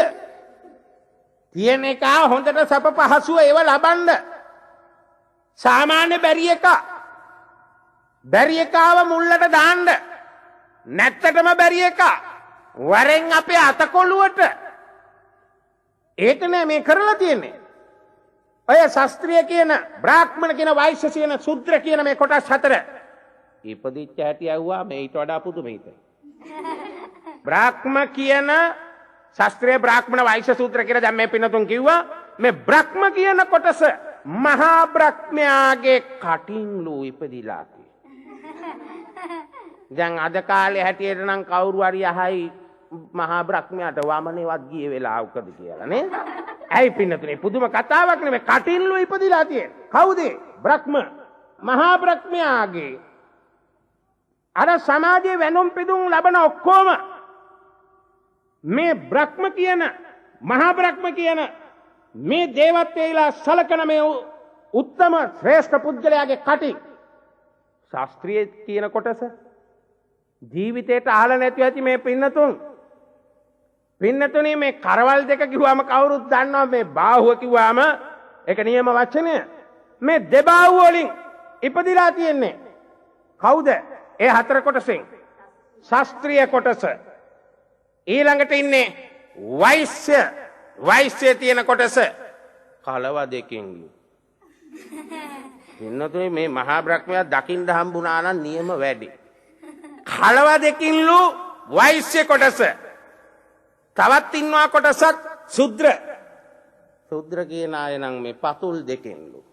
තියෙන එකා හොඳට සප පහසුව ඒව ලබන්න. සාමාන්‍ය බැරි එකාව මුල්ලට දාන්න. නැත්තටම බැරි එකා වරෙන් අපේ අතකොළුවට. ඒක නෑ මේ කරලා තියෙන්නේ. ඔය ශාස්ත්‍රීය කියන බ්‍රාහ්මණ කියන වෛශ්‍ය කියන ශූද්‍ර කියන මේ කොටස් 4 ඉපදිච්ච හැටි ඇහුවා මේ ඊට වඩා පුදුමයිතයි. බ්‍රාහ්ම කියන ශාස්ත්‍රීය බ්‍රාහ්මණ වෛශ්‍ය සූත්‍ර කියලා දැන් මේ පින්නතුන් කිව්වා. මේ බ්‍රහ්ම කියන කොටස මහා බ්‍රහ්මයාගේ කටින්ලු ඉපදිලා තියෙනවා. දැන් අද කාලේ හැටියට නම් කවුරු හරි අහයි මහා බ්‍රහ්මයාට වමනේවත් ගියේ වෙලාවකද කියලා නේ. ඇයි පින්නතුනේ පුදුම කතාවක් නෙමෙයි කටින්ලු ඉපදිලා තියෙන්නේ. කවුද? බ්‍රහ්ම. මහා බ්‍රහ්මයාගේ අර සමාජයේ වෙනුම් පිදුම් ලබන ඔක්කොම මේ බ්‍රහ්ම කියන මහා බ්‍රහ්ම කියන මේ දේවත්වයලා සලකන මේ උත්තම ශ්‍රේෂ්ඨ පුද්ගලයාගේ කටින් ශාස්ත්‍රීය කියන කොටස ජීවිතේට අහලා නැතුව ඇති මේ පින්නතුනි මේ කරවල් දෙක කිව්වම කවුරුත් දන්නවා මේ බාහුව කිව්වම ඒක නියම වචනය මේ දෙබාහුව වලින් ඉපදිලා තියෙන්නේ කවුද ඒ හතර කොටසෙන් ශාස්ත්‍රීය කොටස ඊළඟට ඉන්නේ වෛශ්‍ය තියෙන කොටස කලව දෙකෙන් පින්නතුනි මේ මහා බ්‍රහ්මයා දකින්න හම්බුණා නම් නියම වැඩි කලව දෙකින්ලු වෛශ්‍ය කොටස තවත් ඉන්නවා කොටසක් ශුද්‍ර කියන අය නම් මේ පතුල් දෙකෙන්ලු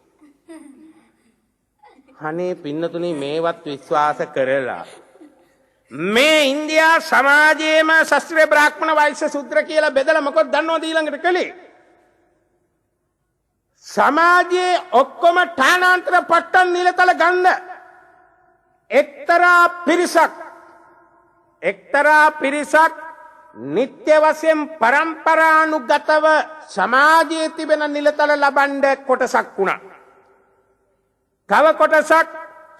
අනේ පින්නතුනි මේවත් විශ්වාස කරලා මේ ඉන්දියා සමාජයේම ශාස්ත්‍රීය බ්‍රාහ්මණ වෛශ්‍ය ශුද්‍ර කියලා බෙදලා මොකද දන්නවද ඊළඟට කළේ සමාජයේ ඔක්කොම ඨානාන්තර පට්ටන් නිලතල ගන්න එක්තරා පිරිසක් නිත්‍ය වශයෙන් පරම්පරානුගතව සමාජයේ තිබෙන නිලතල ලබන්න කොටසක් වුණා. තව කොටසක්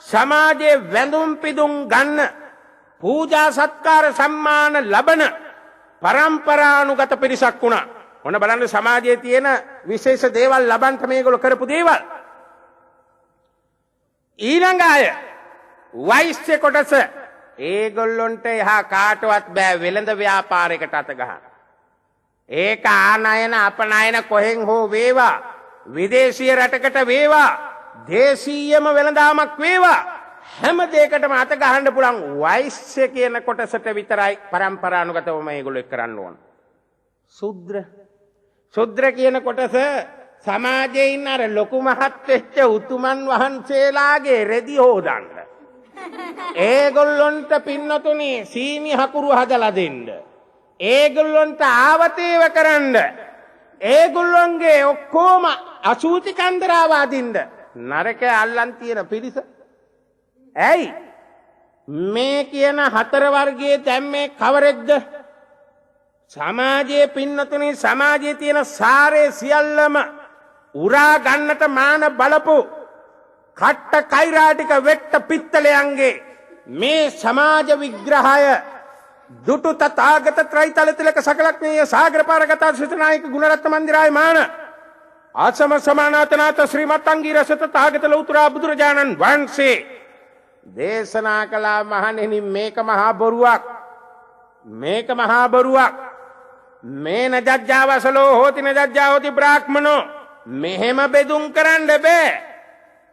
සමාජයේ වැඳුම් පිදුම් ගන්න පූජා සත්කාර සම්මාන ලබන පරම්පරානුගත පිරිසක් වුණා. මොන බලන්න සමාජයේ තියෙන විශේෂ දේවල් ලබන්න මේගොල්ලෝ කරපු දේවල්. ඊළඟ අය වෛශ්‍ය කොටස ඒගොල්ලොන්ට එහා කාටවත් බෑ වෙළඳ ව්‍යාපාරයකට අත ගහන්න. ඒක ආනයන අපනයන කොහෙන් හෝ වේවා විදේශීය රටකට වේවා දේශීයම වෙළඳාමක් වේවා හැම දෙයකටම අත ගහන්න පුළුවන් වෛශ්‍ය කියන කොටසට විතරයි පරම්පරානුගතව මේගොල්ලෝ කරන්න ඕන. ශුද්‍ර කියන කොටස සමාජයේ ඉන්න අර ලොකු මහත් වෙච්ච උතුමන් වහන්සේලාගේ රෙදි හොදන්න. ඒගොල්ලොන්ට පින්නතුනි සීනි හකුරු හදලා දෙන්න. ඒගොල්ලොන්ට ආවතේව කරන්න. ඒගොල්ලොන්ගේ ඔක්කොම අසූචි කන්දරාව අදින්න. නරක අල්ලන් තියෙන පිරිස. ඇයි? මේ කියන හතර වර්ගයේ දැන් මේ කවරෙක්ද? සමාජයේ පින්නතුනි සමාජයේ තියෙන සාරේ සියල්ලම උරා ගන්නට මාන බලපු කට්ට කෛරාටික වෙට්ට පිත්තලයන්ගේ මේ සමාජ විග්‍රහය දුටු තථාගත ත්‍රිතල තිලක සකලඥේය සාගරපාරගත සිතනායක ගුණරත්න මන්දිරාය මාන ආසම සමානාතනාත ශ්‍රීමත් අංගීරස තථාගත ලෞතර බුදුරජාණන් වහන්සේ දේශනා කළා මහණෙනි මේක මහා බොරුවක් මේ නජජ්ජාවසලෝ හෝති නජජ්ජා හෝති බ්‍රාහ්මනෝ මෙහෙම බෙදුම් කරන්න බෑ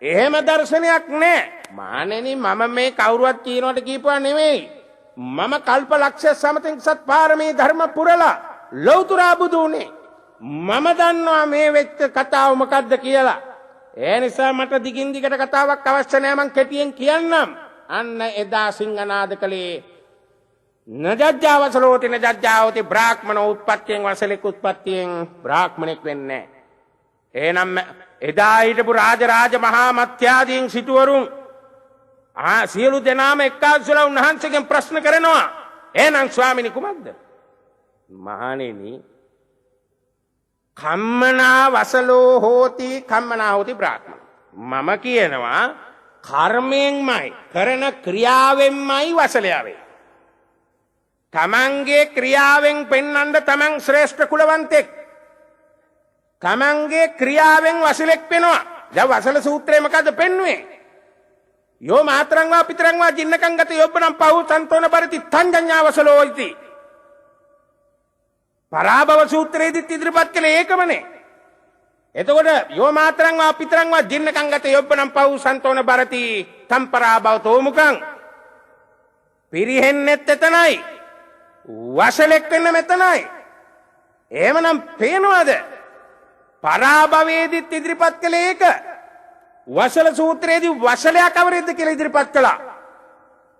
එහෙම දර්ශනයක් නෑ මහණෙනි මම මේ කවුරුවත් කියනවට කියපුවා නෙමෙයි මම කල්ප ලක්ෂ සමතින් සත් පාරමී ධර්ම පුරලා ලෞතර බුදු උනේ මම දන්නවා මේ වෙච්ච කතාව මොකද්ද කියලා ඒ නිසා මට දිගින් දිගට කතාවක් අවශ්‍ය නෑ මං කෙටියෙන් කියන්නම් අන්න එදා සිංහනාද කලේ නජජ්ජාවසලෝති නජජ්ජාවති බ්‍රාහ්මණ උත්පත්තියෙන් වසලෙක් උත්පත්තියෙන් බ්‍රාහ්මණෙක් වෙන්නේ එහෙනම් එදා හිටපු රාජ මහා මත්යාදීන් සිටුවරුන් සියලු දෙනාම එක්කාසුලා උන්වහන්සේගෙන් ප්‍රශ්න කරනවා එහෙනම් ස්වාමිනී කුමක්ද මහණෙනි කම්මනා වසලෝ හෝති කම්මනා හෝති බ්‍රාහ්මණ මම කියනවා කර්මයෙන්මයි කරන ක්‍රියාවෙන්මයි වසලයා වෙන්නේ තමන්ගේ ක්‍රියාවෙන් පෙන්වන්න තමන් ශ්‍රේෂ්ඨ කුලවන්තෙක් තමන්ගේ ක්‍රියාවෙන් වසලෙක් වෙනවා දැන් වසල සූත්‍රය මොකද්ද පෙන්වුවේ යෝ මාතරං වා පිතරං වා ජින්නකං ගත යොබ්බනම් පහු සන්තෝන පරිති තංජඤ්ඤා වසලෝ ඉති පරාභව සූත්‍රයේදීත් ඉදිරිපත් කළේ ඒකමනේ එතකොට යෝ මාතරං වා පිතරං වා ජින්නකං ගත යොබ්බනම් පහු සන්තෝන පරිති තම් පරාභව තෝමුකං පිරිහෙන්නෙත් එතනයි වසලෙක් වෙන්න මෙතනයි එහෙමනම් පේනවද පරාභවයේදීත් ඉදිරිපත් කළේ ඒක වසල සූත්‍රයේදී වසලයා කවරේද කියලා ඉදිරිපත් කළා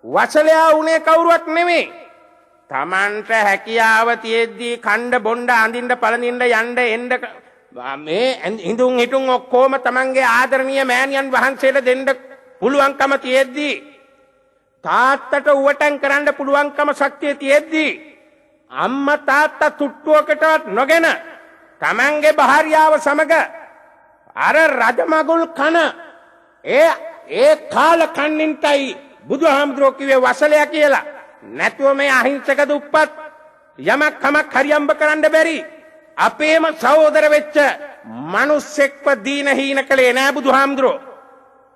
වසලයා උනේ කවුරුවත් නෙමෙයි. Tamanට හැකියාව තියෙද්දී කණ්ඩ බොණ්ඩ අඳින්න පළඳින්න යන්න එන්න මේ හිඳුන් හිටුන් ඔක්කොම Tamanගේ ආදරණීය මෑණියන් වහන්සේට දෙන්න පුළුවන්කම තියෙද්දී තාත්තට උවටන් කරන්න පුළුවන්කම ශක්තිය තියෙද්දී අම්මා තාත්තා තුට්ටුවකටවත් නොගෙන Tamanගේ භාර්යාව සමග අර රජමගුල් කන ඒ කාල කන්නින්ටයි බුදුහාමුදුරුවෝ කිව්වේ වසලයා කියලා. නැතුව මේ අහිංසක දුප්පත් යමක් කමක් හරියම්බ කරන්න බැරි අපේම සහෝදර වෙච්ච මිනිස්සෙක්ව දීන හීන කළේ නෑ බුදුහාමුදුරුවෝ.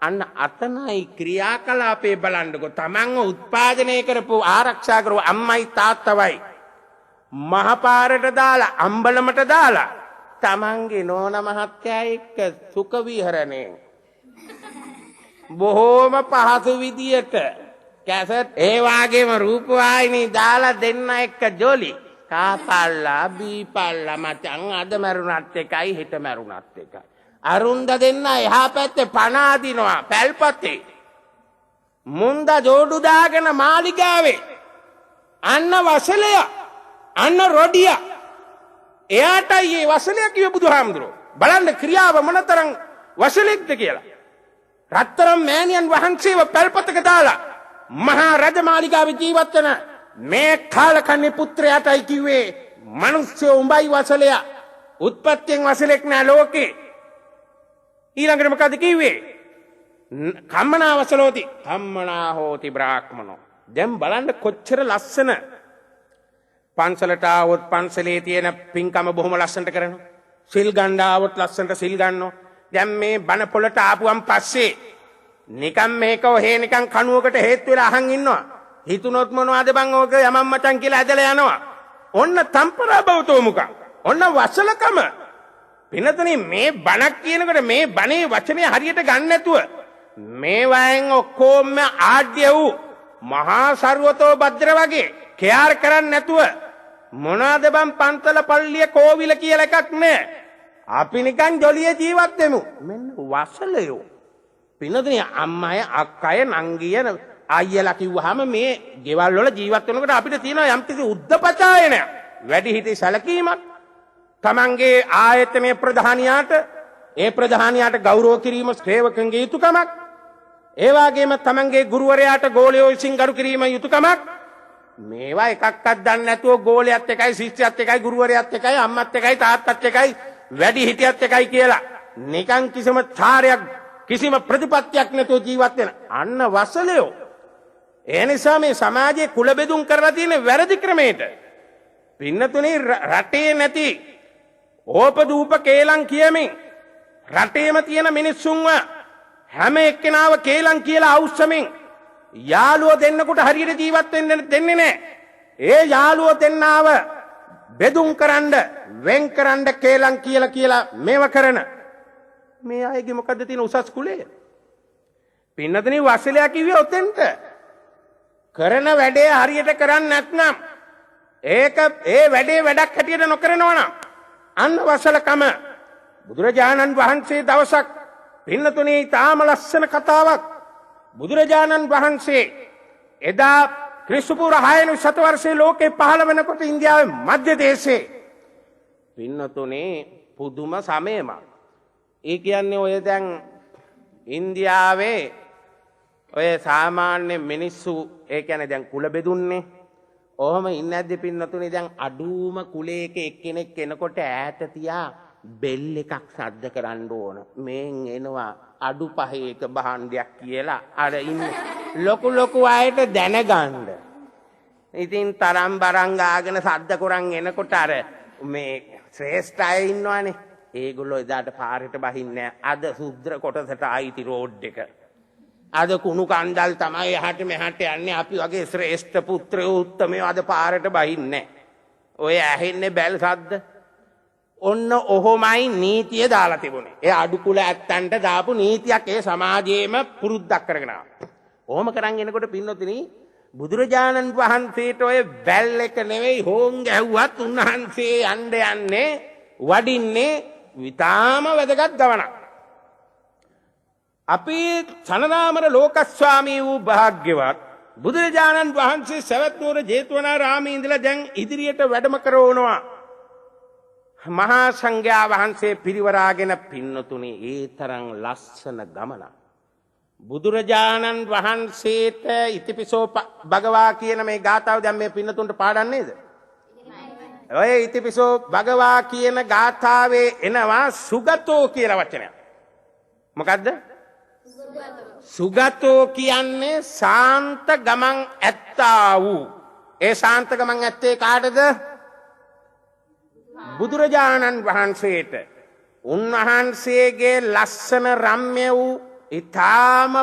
අන්න අතනයි ක්‍රියාකලාපේ බලන්නකො. තමන්ව උත්පාදනය කරපු ආරක්ෂා කරපු අම්මයි තාත්තවයි මහපාරට දාලා අම්බලමට දාලා තමන්ගේ නෝන මහත්තයා එක්ක සුඛ විහරණේ බොහෝම පහසු විදියට කැසට් ඒ වාගේම රූපවාහිනී දාලා දෙන්න එක්ක ජොලි කාපල්ලා බීපල්ලා මචං අද මරුණත් එකයි හෙට මරුණත් එකයි අරුන්ද දෙන්න එහා පැත්තේ පණ අදිනවා පැල්පතේ මුන්ද ජෝඩු දාගෙන මාලිගාවේ අන්න වසලය අන්න රොඩිය එයාටයි මේ වසලය කිව්වේ බුදුහාමුදුරුවෝ. බලන්න ක්‍රියාව මොනතරම් වසලෙක්ද කියලා. රත්තරන් මෑණියන් වහන්සේව පැල්පතක දාලා මහා රජමාලිගාවේ ජීවත් වෙන මේ කාලකන්ණි පුත්‍රයාටයි කිව්වේ මිනිස්සු උඹයි වසලයා උත්පත්තියෙන් වසලෙක් නෑ ලෝකේ. ඊළඟට මොකද කිව්වේ? කම්මනා වසලෝති කම්මනා හෝති බ්‍රාහ්මනෝ. දැන් බලන්න කොච්චර ලස්සන පන්සලට ආවොත් පන්සලේ තියෙන පින්කම බොහොම ලස්සනට කරනවා. සිල් ගන්න ආවොත් ලස්සනට සිල් ගන්නවා. දැන් මේ බණ පොළට ආපුවම් පස්සේ නිකම් මේක ඔහේ නිකම් කණුවකට හේතු වෙලා අහන් ඉන්නවා. හිතුනොත් මොනවද බං ඕක යමම් මචං කියලා ඇදලා යනවා. ඔන්න තම්පරා බවතෝ මුක. ඔන්න වසලකම. පිනතනේ මේ බණක් කියනකොට මේ බණේ වචනේ හරියට ගන්න නැතුව මේ වයන් ඔක්කොම ආඩ්‍ය වූ මහා සර්වතෝ භද්‍ර වගේ කෙයාර කරන්නේ නැතුව මොනවාද බං පන්තල පල්ලිය කෝවිල කියලා එකක් නෑ. අපි නිකන් ජොලිය ජීවත් වෙමු. මෙන්න වසලයෝ. පිනදනේ අම්මය අක්කය නංගිය අයියලා කිව්වහම මේ ගෙවල් වල ජීවත් වෙනකොට අපිට තියෙන යම්කිසි උද්දපචායනය වැඩි හිටි සැලකීමක් තමන්ගේ ආයතනයේ ප්‍රධානියාට ඒ ප්‍රධානියාට ගෞරව කිරීම සේවකන්ගේ යුතුයකමක් ඒ වගේම තමන්ගේ ගුරුවරයාට ගෝලයෝ විසින් ගරු කිරීම යුතුයකමක් මේවා එකක්වත් දන්නේ නැතුව ගෝලයාත් එකයි ශිෂ්‍යයාත් එකයි ගුරුවරයාත් එකයි අම්මත් එකයි තාත්තත් එකයි වැඩි හිටියත් එකයි කියලා නිකන් කිසිම චාරයක් කිසිම ප්‍රතිපත්තියක් නැතුව ජීවත් වෙන අන්න වසලයෝ. ඒ නිසා මේ සමාජයේ කුල බෙදුම් කරලා තියෙන වැරදි ක්‍රමයට පින්නතුනේ රටේ නැති ඕපදූප කේලම් කියමින් රටේම තියෙන මිනිස්සුන්ව හැම එක්කෙනාව කේලම් කියලා අවුස්සමින් යාළුවෝ දෙන්නකොට හරියට ජීවත් වෙන්න දෙන්නේ නැහැ. ඒ යාළුවෝ දෙන්නාව බෙදුම් කරන්න වෙන් කරන්න කේලම් කියලා මේව කරන මේ අයගේ මොකද්ද තියෙන උසස් කුලය? පින්නතනේ වසලයා කිව්වේ ඔතෙන්ට. කරන වැඩේ හරියට කරන්නේ නැත්නම් ඒක ඒ වැඩේ වැඩක් හැටියට නොකරනවා නම් අන්න වසලකම. බුදුරජාණන් වහන්සේ දවසක් පින්නතුනේ තාම ලස්සන කතාවක් බුදුරජාණන් වහන්සේ එදා ක්‍රිස්තුපූර්ව 6 වෙනි ශතවර්ෂයේ ලෝකේ පහළ වෙනකොට ඉන්දියාවේ මධ්‍ය දේශේ පින්නතුනේ පුදුම සමයමක්. ඒ කියන්නේ ඔය දැන් ඉන්දියාවේ ඔය සාමාන්‍ය මිනිස්සු ඒ කියන්නේ දැන් කුල බෙදුන්නේ. ඔහම ඉන්නේ නැද්ද පින්නතුනේ දැන් අඩුම කුලයක එක්කෙනෙක් එනකොට ඈත තියා බෙල් එකක් සද්ද කරන්න ඕන. මේන් එනවා අඩු පහේක භාණ්ඩයක් කියලා අර ඉන්නේ ලොකු අයට දැනගන්න. ඉතින් තරම් බරං ගාගෙන සද්ද කරන් එනකොට අර මේ ශ්‍රේෂ්ඨ අය ඉන්නවනේ. ඒගොල්ලෝ එදාට පාරට බහින්නේ අද සුද්‍ර කොටසට ආයිති රෝඩ් එක. අද කුණු කන්දල් තමයි එහාට මෙහාට යන්නේ. අපි වගේ ශ්‍රේෂ්ඨ පුත්‍රයෝ උත්තමයෝ අද පාරට බහින්නේ. ඔය ඇහෙන්නේ බැල් සද්ද. ඔන්න ඔහොමයි නීතිය දාලා තිබුණේ. ඒ අඩු කුල ඇත්තන්ට දාපු නීතියක් ඒ සමාජයේම පුරුද්දක් කරගෙන ආවා. ඔහොම කරන් එනකොට පින්නොතිනි බුදුරජාණන් වහන්සේට ඔය බැල් එක නෙවෙයි හෝන් ගැහුවත් උන්වහන්සේ යන්නේ වඩින්නේ විතාම වැදගත් ගමනක්. අපි සනදාමර ලෝකස්වාමී වූ භාග්‍යවත් බුදුරජාණන් වහන්සේ සවැත් නුවර ජේතවනාරාමයේ ඉඳලා දැන් ඉදිරියට වැඩම කරවනවා. මහා සංඝයා වහන්සේ පිරිවරාගෙන පින්නතුනි ඒ තරම් ලස්සන ගමන. බුදුරජාණන් වහන්සේට ඉතිපිසෝ භගවා කියන මේ ගාථාව දැන් මේ පින්නතුන්ට පාඩන්නේද? ඔය ඉතිපිසෝ භගවා කියන ගාථාවේ එනවා සුගතෝ කියලා වචනයක්. මොකද්ද? සුගතෝ කියන්නේ සාන්ත ගමන් ඇත්තා වූ. ඒ සාන්ත ගමන් ඇත්තේ කාටද? බුදුරජාණන් වහන්සේට. උන්වහන්සේගේ ලස්සන රම්‍ය වූ ඊ타ම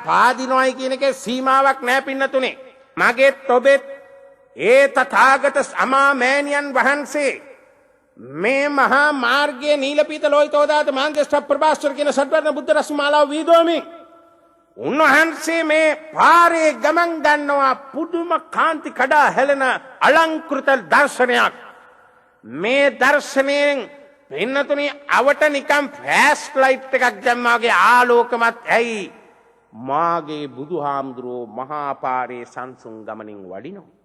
පාදිනොයි කියන එකේ සීමාවක් නැහැ පින්නතුනේ. මගෙත් ඔබෙත් ඒ තථාගත සමාමෑණියන් වහන්සේ මේ මහා මාර්ගයේ නීලපීත ලෝහිතෝදාත මාංගස්ඨ ප්‍රභාස්වර කියන සත්වර්ණ බුද්ධ රශ්මිමාලාව වීදෝමි. උන්වහන්සේ මේ පාරේ ගමන් ගන්නවා පුදුම කාන්ති කඩා හැලෙන අලංකෘත දර්ශනයක්. මේ දර්ශනයෙන් පින්නතුනි අවට නිකම් ෆ්ලෑෂ් ලයිට් එකක් දැම්මාගේ ආලෝකමත් ඇයි මාගේ බුදුහාමුදුරෝ මහා පාරේ සංසුන් ගමනින් වඩිනවා.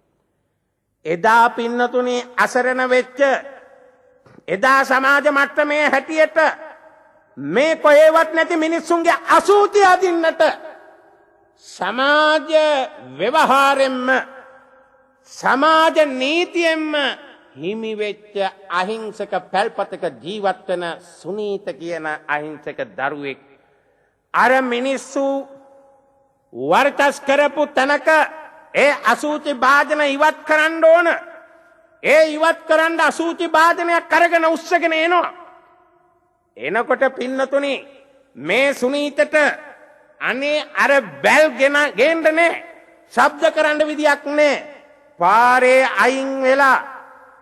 එදා පින්නතුනි අසරණ වෙච්ච එදා සමාජ මට්ටමේ හැටියට මේ කොහෙවත් නැති මිනිස්සුන්ගේ අසූචි අදින්නට සමාජ ව්‍යවහාරෙන්ම සමාජ නීතියෙන්ම හිමි වෙච්ච අහිංසක පැල්පතක ජීවත් වෙන සුනීත කියන අහිංසක දරුවෙක් අර මිනිස්සු වර්තස් කරපු තැනක ඒ අසූචි භාජන ඉවත් කරන්න ඕන. ඒ ඉවත් කරන්න අසූචි භාජනයක් අරගෙන උස්සගෙන එනවා. එනකොට පින්නතුනි මේ සුනීතට අනේ අර බැල් ගේන්න නෑ. ශබ්ද කරන්න විදියක් නෑ. පාරේ අයින් වෙලා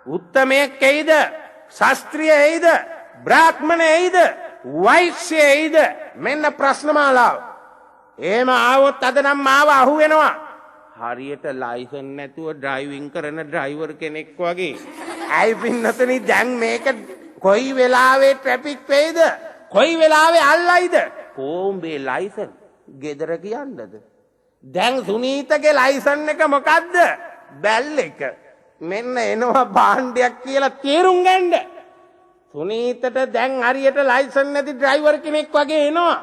උත්තමයෙක් එයිද? ශාස්ත්‍රීය එයිද? බ්‍රාහ්මණ එයිද? වෛශ්‍ය එයිද? මෙන්න ප්‍රශ්නමාලාව. එහෙම ආවොත් අද නම් මාව අහු වෙනවා. හරියට ලයිසන් නැතුව ඩ්‍රයිවිං කරන ඩ්‍රයිවර් කෙනෙක් වගේ. ඇයි පින්නතනි දැන් මේක කොයි වෙලාවේ ට්‍රැෆික් වෙයිද? කොයි වෙලාවේ අල්ලයිද? කොම්බේ ලයිසන් ගෙදර කියන්නද? දැන් සුනීතගේ ලයිසන් එක මොකද්ද? බැල් එක. මෙන්න එනවා භාණ්ඩයක් කියලා තේරුම් ගන්න. සුනීතට දැන් හරියට ලයිසන් නැති ඩ්‍රයිවර් කෙනෙක් වගේ එනවා.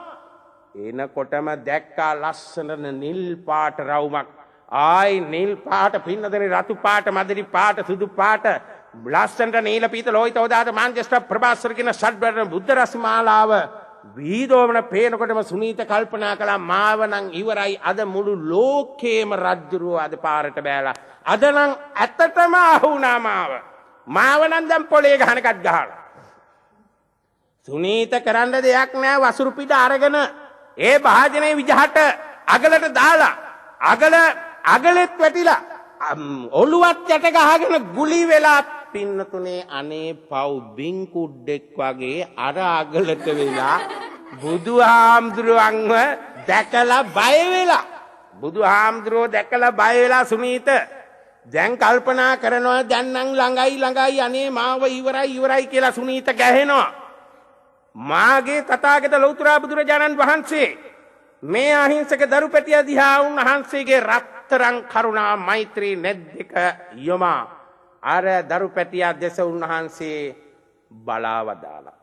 එනකොටම දැක්කා ලස්සන නිල් පාට රවුමක්. ආයි නිල් පාට පින්නදෙනි රතු පාට මදිරි පාට සුදු පාට ලස්සනට නීල පීත ලෝහිතෝදාත මාංජස්ඨ ප්‍රභාස්වර කියන ෂඩ්වර්ණ බුද්ධ රශ්මිමාලාව වීදෝවන පේනකොටම සුනීත කල්පනා කළා මාව නම් ඉවරයි. අද මුළු ලෝකේම රජ්ජුරුව අද පාරට බෑලා. අද නම් ඇත්තටම අහුණා මාව. මාව නම් දැන් පොලේ ගහන එකක් ගහලා. සුනීත කරන්න දෙයක් නෑ. වසුරු පිට අරගෙන ඒ භාජනයේ විජහට අගලට දාලා අගලෙත් වැටිලා ඔළුවත් යට ගහගෙන ගුලි වෙලා පින්නතුනේ අනේ පව් බින්කුඩ්ඩෙක් වගේ අර අගලට වෙලා බුදුහාමුදුරුවන්ව දැකලා බය වෙලා. බුදුහාමුදුරුවෝ දැකලා බය වෙලා සුනීත දැන් කල්පනා කරනවා දැන් නම් ළඟයි අනේ මාව ඉවරයි කියලා සුනීත ගැහෙනවා. මාගේ තථාගත ලෞතර බුදුරජාණන් වහන්සේ මේ අහිංසක දරුපැටිය දිහා උන්වහන්සේගේ රත්තරන් කරුණා මෛත්‍රී නෙත් දෙක යොමා අර දරුපැටිය දෙස උන්වහන්සේ බලවදාලා.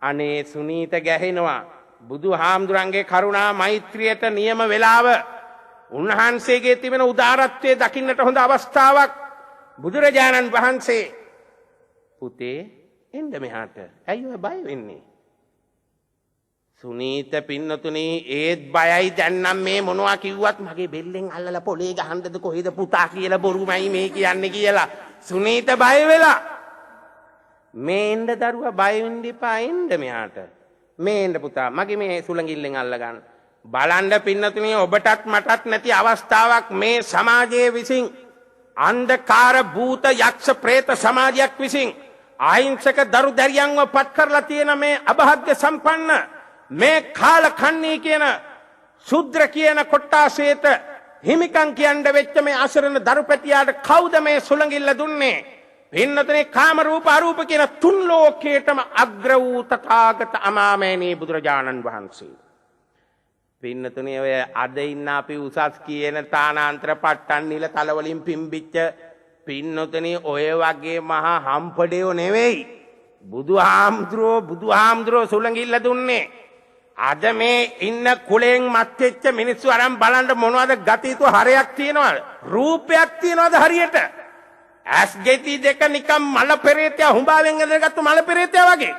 අනේ සුනීත ගැහෙනවා. බුදුහාමුදුරන්ගේ කරුණා මෛත්‍රියට නියම වෙලාව උන්වහන්සේගේ තිබෙන උදාරත්වයේ දකින්නට හොඳ අවස්ථාවක්. බුදුරජාණන් වහන්සේ පුතේ එන්න මෙහාට. ඇයි ඔය බය වෙන්නේ? සුනීත පින්නතුනි ඒත් බයයි. දැන් නම් මේ මොනවා කිව්වත් මගේ බෙල්ලෙන් අල්ලලා පොලේ ගහන්නද කොහෙද පුතා කියලා බොරුමයි මේ කියන්නේ කියලා සුනීත බය වෙලා. මේ එන්න දරුවා බය වෙන්න එපා. එන්න මෙහාට. මේ එන්න පුතා මගේ මේ සුළඟිල්ලෙන් අල්ල ගන්න. බලන්න පින්නතුනි ඔබටත් මටත් නැති අවස්ථාවක් මේ සමාජයේ විසින් අන්ධකාර භූත යක්ෂ ප්‍රේත සමාජයක් විසින් අහිංසක දරු දැරියන්ව පත් කරලා තියෙන මේ අභාග්‍ය සම්පන්න මේ කාලකන්ණී කියන ශුද්‍ර කියන කොට්ටාසයට හිමිකම් කියන්න වෙච්ච මේ අසරණ දරුපැටියාට කවුද මේ සුළඟිල්ල දුන්නේ? පින්නතනේ කාම රූප අරූප කියන තුන් ලෝකයටම අග්‍ර වූ තථාගත අමාමෑණී බුදුරජාණන් වහන්සේ. පින්නතුනේ ඔය අද ඉන්න අපි උසස් කියන තානාන්තර පට්ටන් නිල තල වලින් පිම්බිච්ච පින්නතුනේ ඔය වගේ මහා හම්පඩේෝ නෙවෙයි. බුදුහාමුදුරෝ සුළඟිල්ල දුන්නේ. අද මේ ඉන්න කුලෙන් මත් වෙච්ච මිනිස්සු අරන් බලන්න මොනවද ගතිතු හරයක් තියනවද? රූපයක් තියනවද හරියට? ඇස් ගෙති දෙක නිකම් මල පෙරේතයා හුඹාවෙන් ඇදගත්තු මල පෙරේතයා වගේ.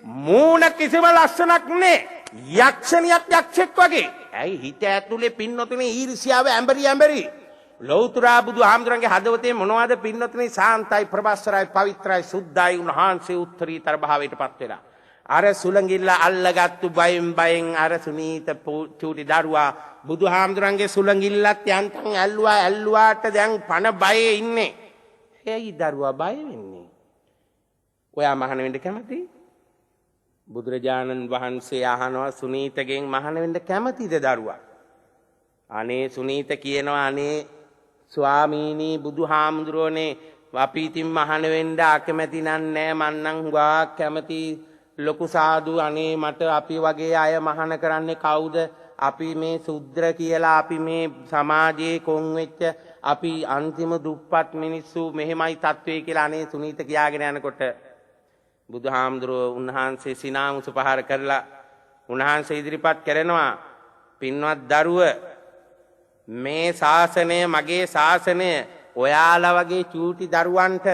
මූණ කිසිම ලස්සනක් නෑ. යක්ෂණියක් යක්ෂෙක් වගේ. ඇයි හිත ඇතුලේ පින්නතුනේ ඊර්ෂ්‍යාව ඇඹරි. ලෞතුරා බුදුහාමුදුරන්ගේ හදවතේ මොනවද පින්නතුනේ සාන්තයි ප්‍රබස්සරයි පවිත්‍රයි සුද්ධයි උන්වහන්සේ උත්තරීතර භාවයට පත් වෙලා. අර සුළඟිල්ල අල්ලගත්තු බයෙන් අර සුනීත චූටි දරුවා බුදුහාමුදුරන්ගේ සුළඟිල්ලත් යන්තම් ඇල්ලුවාට දැන් පණ බයේ ඉන්නේ. ඇයි දරුවා බය වෙන්නේ? ඔයා මහාන වෙන්න කැමතියි? බුදුරජාණන් වහන්සේ අහනවා සුනීතගෙන් මහාන වෙන්න කැමතිද දරුවා? අනේ සුනීත කියනවා අනේ ස්වාමීනි බුදුහාමුදුරෝනේ අපි ඉතින් මහාන වෙන්න අකමැති නෑ මන්නම් හුඟා කැමති ලොකු සාදු අනේ මට අපි වගේ අය මහාන කරන්නේ කවුද? අපි මේ සුද්‍ර කියලා අපි මේ සමාජයේ කොන් වෙච්ච අපි අන්තිම දුප්පත් මිනිස්සු මෙහෙමයි තත්ත්වය කියලා අනේ සුනීත කියාගෙන යනකොට බුදුහාමුදුරුවෝ උන්වහන්සේ සිනාමුස පහර කරලා උන්වහන්සේ ඉදිරිපත් කරනවා පින්වත් දරුව මේ ශාසනය මගේ ශාසනය ඔයාලා වගේ චූටි දරුවන්ට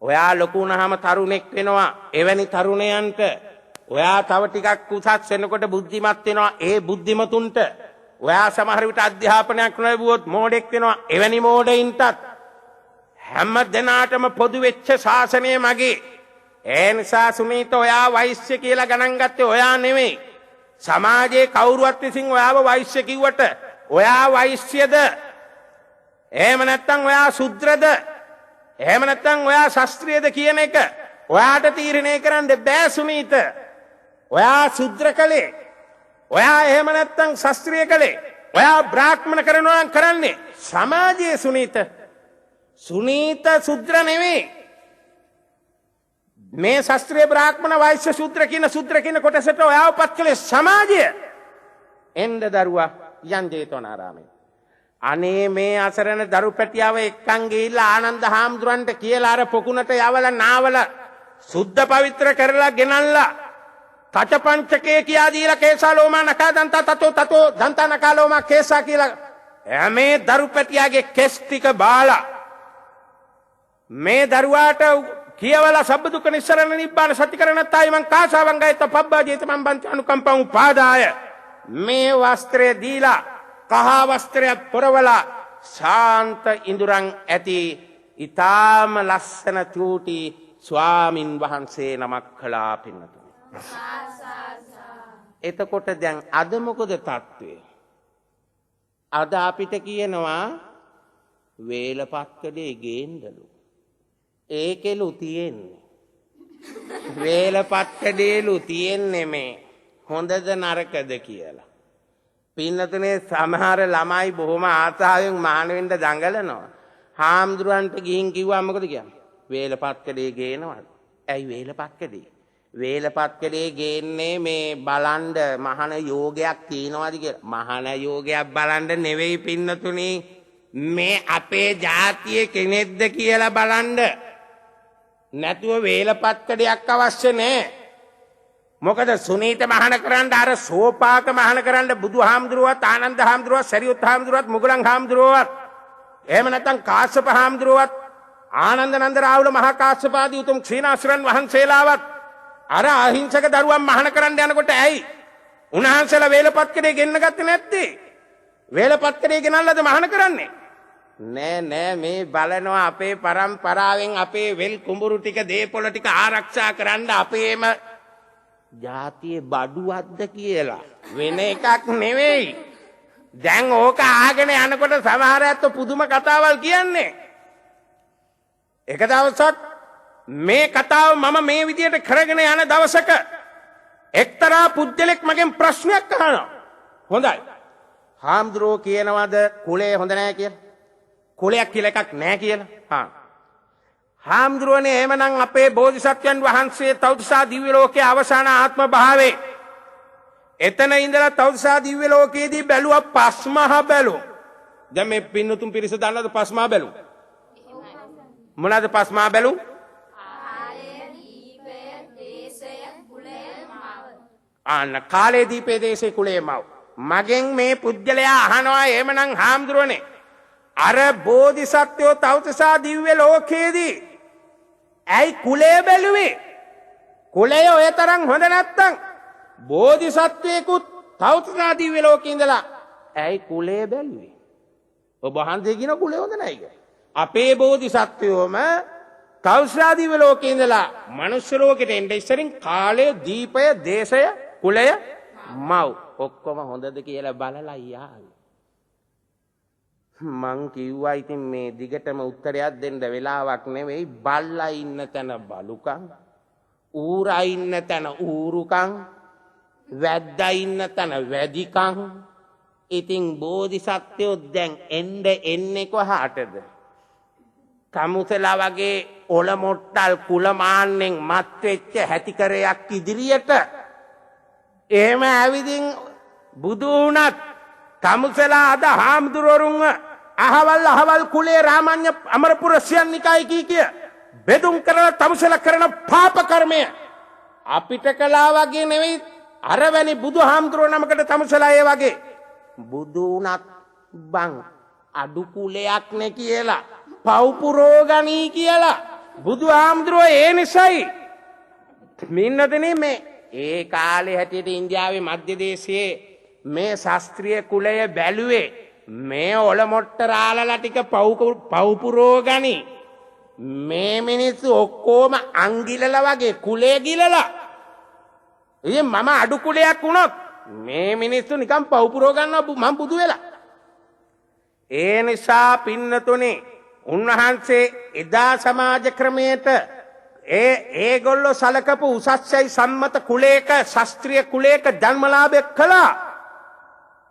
ඔයා ලොකු වුණාම තරුණෙක් වෙනවා එවැනි තරුණයන්ට ඔයා තව ටිකක් උසස් වෙනකොට බුද්ධිමත් වෙනවා ඒ බුද්ධිමතුන්ට ඔයා සමහර විට අධ්‍යාපනයක් ලැබුවොත් මෝඩෙක් වෙනවා එවැනි මෝඩයින්ටත් හැම දෙනාටම පොදු වෙච්ච ශාසනය මගේ. ඒ නිසා සුනීත ඔයා වෛශ්‍ය කියලා ගණන් ගත්තේ ඔයා නෙමෙයි. සමාජයේ කවුරුවත් විසින් ඔයාව වෛශ්‍ය කිව්වට ඔයා වෛශ්‍යද? එහෙම නැත්නම් ඔයා ශුද්‍රද? එහෙම නැත්නම් ඔයා ශාස්ත්‍රීයද කියන එක ඔයාට තීරණය කරන්න බෑ සුනීත. ඔයා ශුද්‍ර කලේ. ඔයා එහෙම නැත්නම් ශාස්ත්‍රීය කලේ. ඔයා බ්‍රාහ්මණ කරනවා නම් කරන්නේ සමාජයේ සුනීත. සුනීත ශුද්‍ර නෙමෙයි. මේ ශාස්ත්‍රීය බ්‍රාහ්මණ වෛශ්‍ය ශුද්‍ර කියන කොටසට ඔයාවපත් කළේ සමාජය. එන්න දරුවා යන් ජේතවනාරාමේ. අනේ මේ අසරණ දරු පැටියාව එක්කන් ගිහිල්ලා ආනන්ද හාමුදුරන්ට කියලා අර පොකුණට යවලා නාවලා සුද්ධ පවිත්‍ර කරලා ගෙනල්ලා තචපංචකේ කියා දීලා කේසා ලෝමා නකා දන්තා තතෝ දන්තා නකා ලෝමා කේසා කියලා මේ දරු පැටියාගේ කෙස් ටික බාලා මේ දරුවාට කියවලා සබ්බ දුක්ඛ නිස්සරණ නිබ්බාන සත්‍යකරණත්තායි මං කාසාවං ගයත පබ්බාජේත මං බන්ති අනුකම්පං උපාදාය මේ වස්ත්‍රය දීලා කහ වස්ත්‍රයක් පොරවලා ශාන්ත ඉඳුරන් ඇති ඊටාම ලස්සන චූටි ස්වාමින් වහන්සේ නමක් කළා පින්නතුනි. එතකොට දැන් අද මොකද තත්ත්වය? අද අපිට කියනවා වේලපත්කඩේ ගේන්නලු. ඒකෙලු තියෙන්නේ. වේලපත්කඩේලු තියෙන්නේ මේ හොඳද නරකද කියලා. පින්නතුනේ සමහර ළමයි බොහොම ආසාවෙන් මහාන වෙන්න දඟලනවා. හාමුදුරන්ට ගිහින් කිව්වා මොකද කියන්නේ? වේලපත්කඩේ ගේනවද? ඇයි වේලපත්කඩේ? වේලපත්කඩේ ගේන්නේ මේ බලන්න මහාන යෝගයක් තියනවාද කියලා. මහාන යෝගයක් බලන්න නෙවෙයි පින්නතුනේ මේ අපේ ජාතියේ කෙනෙක්ද කියලා බලන්න. නැතුව වේලපත්කඩයක් අවශ්‍ය නැහැ. මොකද සුනීත මහාන කරන්න අර සෝපාක මහාන කරන්න බුදුහාමුදුරුවත් ආනන්ද හාමුදුරුවත් සරියුත් හාමුදුරුවත් මුගලන් හාමුදුරුවත් එහෙම නැත්නම් කාශ්‍යප හාමුදුරුවත් ආනන්ද නන්ද රාහුල මහා කාශ්‍යපාදී උතුම් ක්ෂීණාශ්‍රයන් වහන්සේලාවත් අර අහිංසක දරුවන් මහාන කරන්න යනකොට ඇයි උන්වහන්සේලා වේලපත්කඩේ ගෙන්න ගත්තේ නැත්තේ? වේලපත්කඩේ ගෙනල්ලාද මහාන කරන්නේ? නෑ මේ බලනවා අපේ පරම්පරාවෙන් අපේ වෙල් කුඹුරු ටික දේපොළ ටික ආරක්ෂා කරන්න අපේම ජාතියේ බඩුවක්ද කියලා. වෙන එකක් නෙවෙයි. දැන් ඕක ආගෙන යනකොට සමහර අයත් පුදුම කතාවල් කියන්නේ. එක දවසක් මේ කතාව මම මේ විදියට කරගෙන යන දවසක එක්තරා පුද්ගලෙක් මගෙන් ප්‍රශ්නයක් අහනවා. හොඳයි. හාමුදුරුවෝ කියනවාද කුලේ හොඳ නැහැ කියලා? කුලයක් කියලා එකක් නැහැ කියලා. හාමුදුරුවනේ එහෙමනම් අපේ බෝධිසත්වයන් වහන්සේ තවුසා දිව්‍ය ලෝකයේ අවසාන ආත්ම භාවයේ එතන ඉඳලා තවුසා දිව්‍ය ලෝකයේදී බැලුවා පස්මහ බැලුවා. දැන් මේ පින්නතුන් පිරිස දන්නවද පස්මහ බැලුම්? මොනවාද පස්මහ බැලුම්? ආන්න කාලේ දීපේ දේශේ කුලේ මව්. මගෙන් මේ පුද්ගලයා අහනවා එහෙමනම් හාමුදුරනේ අර බෝධිසත්වෝ තවුසා දිව්‍ය ලෝකයේදී ඇයි කුලේ බැලුවේ? කුලය ඔය තරම් හොඳ නැත්තම් බෝධිසත්වයෙකුත් තවුසා දිව්‍ය ලෝකේ ඉඳලා ඇයි කුලේ බැලුවේ? ඔබ වහන්සේ කියන කුලේ හොඳ නැහැ කියලා. අපේ බෝධිසත්වයෝම තවුසා දිව්‍ය ලෝකේ ඉඳලා මනුෂ්‍ය ලෝකෙට එන්න ඉස්සරින් කාලය දීපය දේශය කුලය මව් ඔක්කොම හොඳද කියලා බලලා යාවි. මං කිව්වා ඉතින් මේ දිගටම උත්තරයක් දෙන්න වෙලාවක් නෙවෙයි. බල්ලා ඉන්න තැන බලුකම්, ඌරා ඉන්න තැන ඌරුකම්, වැද්දා ඉන්න තැන වැදිකම්. ඉතින් බෝධිසත්වයෝ දැන් එන්නේ කොහාටද? කමුසලා වගේ ඔලොමොට්ටල් කුලමාන්නෙන් මත් වෙච්ච හැතිකරයක් ඉදිරියට එහෙම ඇවිදින් බුදු වුණත් කමුසලා අද හාමුදුරුවරුන්ව අහවල් කුලේ රාමඤ්ඤ අමරපුර සියන්නිකයි කිය බෙදුම් කරලා තමුසලා කරන පාප කර්මය අපිට කළා වගේ නෙවෙයි. අරවැනි බුදු හාමුදුරුවෝ නමකට තමුසලා ඒ වගේ බුදු වුණත් බං අඩු කුලයක් නේ කියලා පව්පුරෝගනී කියලා බුදු හාමුදුරුවෝ ඒ නිසයි මින්නදනේ මේ ඒ කාලේ හැටියට ඉන්දියාවේ මධ්‍ය දේශයේ මේ ශාස්ත්‍රීය කුලය බැලුවේ මේ ඔලොමොට්ට රාලලා ටික පව්පුරෝගනී. මේ මිනිස්සු ඔක්කොම අංගිලලා වගේ කුලේ ගිලලා. ඉතින් මම අඩු කුලයක් වුණොත් මේ මිනිස්සු නිකන් පව්පුරෝ ගන්නවා මම බුදු වෙලා. ඒ නිසා පින්නතුනේ උන්වහන්සේ එදා සමාජ ක්‍රමයට ඒගොල්ලෝ සලකපු උසස්යයි සම්මත කුලයක ශාස්ත්‍රීය කුලයක ජන්මලාභය කළා.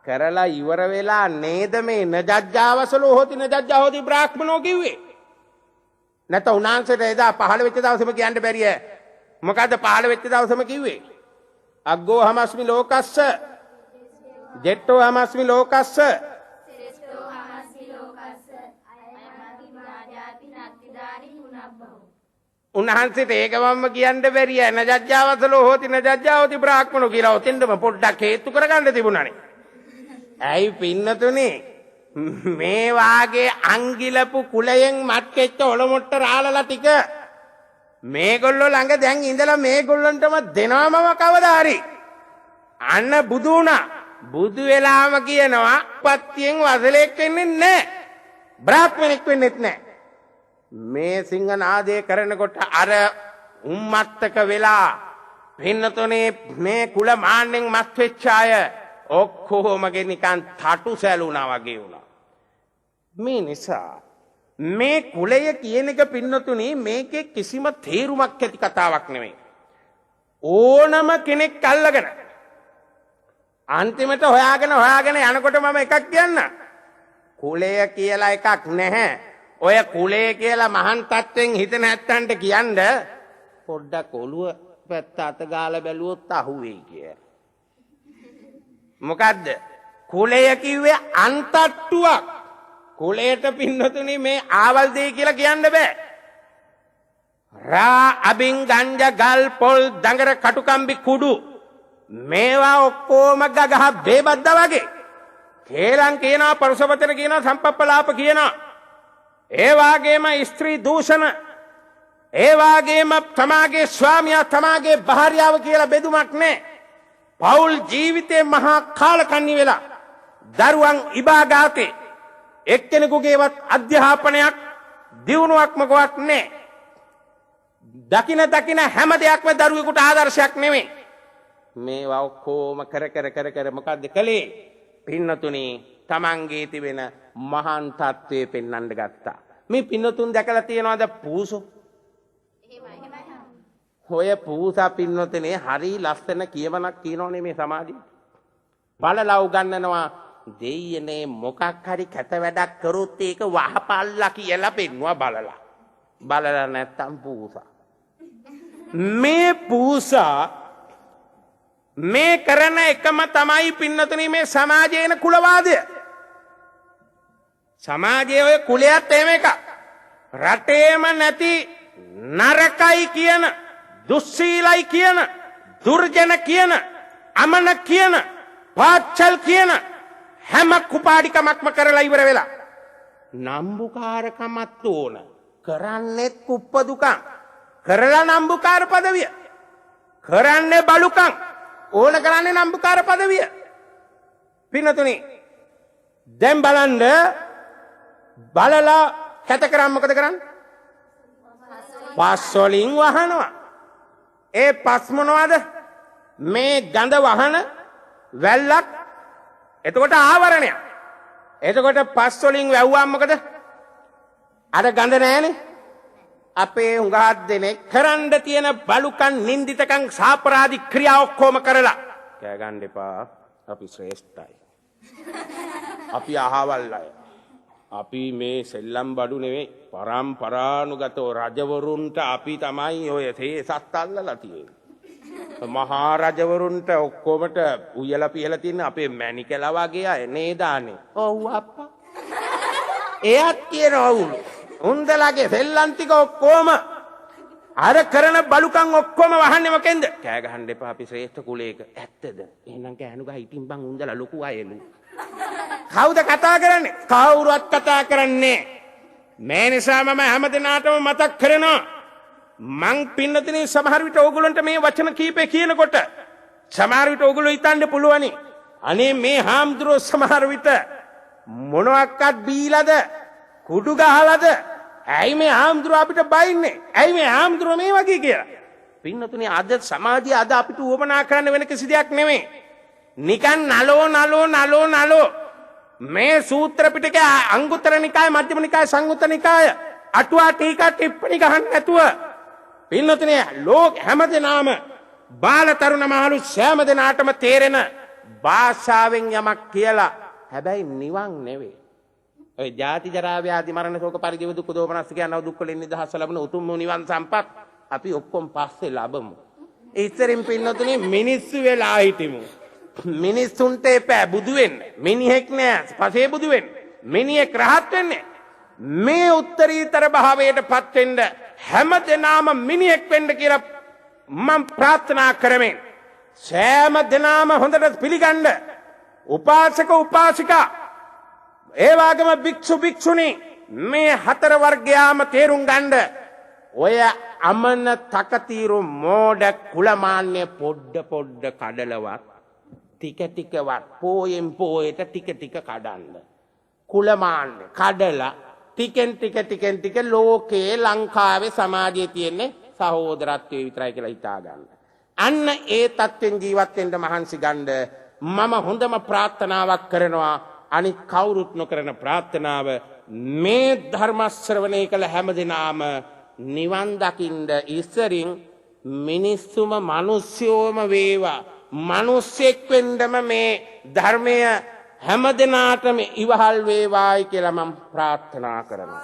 කරලා ඉවර වෙලා නේද මේ නජජ්ජාවසලෝ හොති නජජ්ජා හොති බ්‍රාහ්මනෝ කිව්වේ. නැත්නම් උන්වහන්සේට එදා පහළ වෙච්ච දවසේම කියන්න බැරිය. මොකද්ද පහළ වෙච්ච දවසේම කිව්වේ? අග්ගෝ හමස්මි ලෝකස්ස ජෙට්ටෝ හමස්මි ලෝකස්ස උන්වහන්සේට ඒකවම්ම කියන්න බැරිය. නජජ්ජාවසලෝ හොති නජජ්ජා හොති බ්‍රාහ්මනෝ කියලා ඔතෙන්දම පොඩ්ඩක් හේතු කරගන්න තිබුණානේ. ඇයි පින්නතුනේ මේ වාගේ අංගිලපු කුලයෙන් මත්කෙච්ච ඔලොමොට්ට රාලලා ටික මේගොල්ලෝ ළඟ දැන් ඉඳලා මේගොල්ලන්ටම දෙනවමම කවදා හරි අන්න බුදු වුණා. බුදු වෙලාම කියනවා පත්තියෙන් වසලෙක් වෙන්නේ නැහැ, බ්‍රාහ්මණෙක් වෙන්නෙත් නැහැ. මේ සිංහනාදය කරනකොට අර උම්මත්තක වෙලා පින්නතුනේ මේ කුල මාන්නෙන් මත් වෙච්ච අය ඔක්කොමගේ නිකන් තටු සැලුණා වගේ වුණා. මේ නිසා මේ කුලය කියන එක පින්නතුනි මේකේ කිසිම තේරුමක් ඇති කතාවක් නෙමෙයි. ඕනම කෙනෙක් අල්ලගෙන අන්තිමට හොයාගෙන යනකොට මම එකක් කියන්න. කුලය කියලා එකක් නැහැ. ඔය කුලය කියලා මහාන් තත්වෙන් හිතන නැත්තන්ට කියන්න පොඩ්ඩක් ඔළුව පැත්ත අත ගාලා බැලුවොත් අහුවෙයි කියලා. මොකද්ද? කුලය කිව්වේ අන්තට්ටුවක්. කුලයට පින්නතුනි මේ ආවල් දෙයි කියලා කියන්න බෑ. රා අබින් ගංජ ගල් පොල් දඟර කටුකම්බි කුඩු මේවා ඔක්කොම ගගහ බේබද්දා වගේ. කේලම් කියනවා, පරුසවචන කියනවා, සම්පප්පලාප කියනවා. ඒ වාගේම ස්ත්‍රී දූෂණ, ඒ වාගේම තමාගේ ස්වාමියා තමාගේ භාර්යාව කියලා බෙදුමක් නැහැ. පෞල් ජීවිතේ මහා කාලකන්ණි වෙලා දරුවන් ඉබාගාතේ එක්කෙනෙකුගේවත් අධ්‍යාපනයක් දියුණුවක් මොකවත් නැහැ. දකින හැම දෙයක්ම දරුවෙකුට ආදර්ශයක් නෙමෙයි. මේවා ඔක්කොම කර මොකද්ද කළේ? පින්නතුනි තමන්ගේ තිබෙන මහාන් තත්ත්වය පෙන්වන්න ගත්තා. මේ පින්නතුන් දැකලා තියනවාද පූසෝ? ඔය පූසා පින්නතුනේ හරි ලස්සන කියවනක් කියනෝනේ මේ සමාජයේ. බලලා උගන්නනවා දෙයියනේ මොකක් හරි කැත වැඩක් කරොත් ඒක වහපල්ලා කියලා පෙන්නවා බලලා. බලලා නැත්තම් පූසා. මේ පූසා මේ කරන එකම තමයි පින්නතුනි මේ සමාජයේන කුලවාදය. සමාජයේ ඔය කුලයට එහෙම එකක්. රටේම නැති නරකයි කියන, දුස්සීලයි කියන, දුර්ජන කියන, අමන කියන, පාච්චල් කියන හැම කුපාඩිකමක්ම කරලා ඉවර වෙලා. නම්බුකාරකමත් ඕන. කරන්නෙත් කුප්පදුකම්. කරලා නම්බුකාර පදවිය. කරන්නේ බලුකම්. ඕන කරන්නේ නම්බුකාර පදවිය. පින්නතුනි දැන් බලන්න බලලා කැත කරාම මොකද කරන්නේ? පස් වලින් වහනවා. ඒ පස් මොනවද? මේ ගඳ වහන වැල්ලක්. එතකොට ආවරණයක්. එතකොට පස් වලින් වැව්වම මොකද? අර ගඳ නැහැනේ. අපේ හුඟක් දෙනෙක් කරන්න තියෙන බලුකම්, නින්දිතකම්, සාපරාධි ක්‍රියා ඔක්කොම කරලා කෑ ගන්න එපා. අපි ශ්‍රේෂ්ඨයි. අපි අහවල් අය. අපි මේ සෙල්ලම් බඩු නෙවෙයි. පරම්පරානුගතව රජවරුන්ට අපි තමයි ඔය තේසත් අල්ලලා තියෙන්නේ. මහා රජවරුන්ට ඔක්කොමට උයලා පිහලා තියෙන අපේ මැණිකලා වගේ අය නේදානේ. ඔව් අප්පා. එයාත් කියනවා උළු. උන්දලගේ සෙල්ලම් ටික ඔක්කොම අර කරන බලුකම් ඔක්කොම වහන්නේ මොකෙන්ද? කෑ ගහන්න එපා අපි ශ්‍රේෂ්ඨ කුලයක. ඇත්තද? එහෙනම් කෑනු ගහ හිටින් බං උන්දලා ලොකු අයලු. කවුද කතා කරන්නේ? කවුරුවත් කතා කරන්නේ. මේ නිසා මම හැමදෙනාටම මතක් කරනවා. මං පින්නතිනේ සමහර විට ඕගොල්ලන්ට මේ වචන කීපේ කියනකොට සමහර විට ඕගොල්ලෝ හිතන්න පුළුවනි. අනේ මේ හාමුදුරුවෝ සමහර විට මොනවාක්වත් බීලාද? කුඩු ගහලාද? ඇයි මේ හාමුදුරුවෝ අපිට බයින්නේ? ඇයි මේ හාමුදුරුවෝ මේ වගේ කියලා? පින්නතුනේ අද සමාජය අද අපිට උවමනා කරන්න වෙන කිසි දෙයක් නෙමෙයි. නිකන් නලෝ මේ සූත්‍ර පිටකේ අංගුත්තර නිකාය, මධ්‍යම නිකාය, සංයුත්ත නිකාය අටුවා ටීකා ටිප්පණි ගහන්න නැතුව පින්නතුනේ ලෝක හැමදෙනාම බාල තරුණ මහලු සෑම දෙනාටම තේරෙන භාෂාවෙන් යමක් කියලා. හැබැයි නිවන් නෙවෙයි. ඔය ජාති ජරා ව්‍යාධි මරණ ශෝක පරිදේව දුක් දෝමනස් කියන දුක් වලින් නිදහස ලැබෙන උතුම් නිවන් සම්පත් අපි ඔක්කොම පස්සේ ලැබමු. ඉස්සරින් පින්නතුනේ මිනිස්සු වෙලා හිටිමු. මිනිස්සුන්ට එපා බුදු වෙන්න. මිනිහෙක් නෑ පසේ බුදු වෙන්න. මිනිහෙක් රහත් වෙන්නේ. මේ උත්තරීතර භාවයටපත් වෙන්න හැමදෙනාම මිනිහෙක් වෙන්න කියලා මම ප්‍රාර්ථනා කරමි. සෑම දෙනාම හොඳට පිළිගන්න. උපාසක උපාසිකා ඒ වගේම භික්ෂු භික්ෂුණී මේ හතර වර්ගයාම තේරුම් ගන්න. ඔය අමන තකතිරු මෝඩ කුලමාන්නේ පොඩ්ඩ කඩලවත් ටික ටිකවත් පෝයෙන් පෝයට ටික ටික කඩන්න. කුලමාන්නේ කඩලා ටිකෙන් ටික ලෝකේ ලංකාවේ සමාජයේ තියෙන සහෝදරත්වයේ විතරයි කියලා හිතා ගන්න. අන්න ඒ තත්ත්වෙන් ජීවත් වෙන්න මහන්සි ගන්න මම හොඳම ප්‍රාර්ථනාවක් කරනවා. අනිත් කවුරුත් නොකරන ප්‍රාර්ථනාව මේ ධර්ම ශ්‍රවණය කළ හැමදෙනාම නිවන් දකින්න ඉස්සරින් මිනිස්සුම මිනිස්යෝම වේවා. මිනිස්සෙක් වෙන්නම මේ ධර්මය හැමදෙනාටම ඉවහල් වේවායි කියලා මම ප්‍රාර්ථනා කරනවා.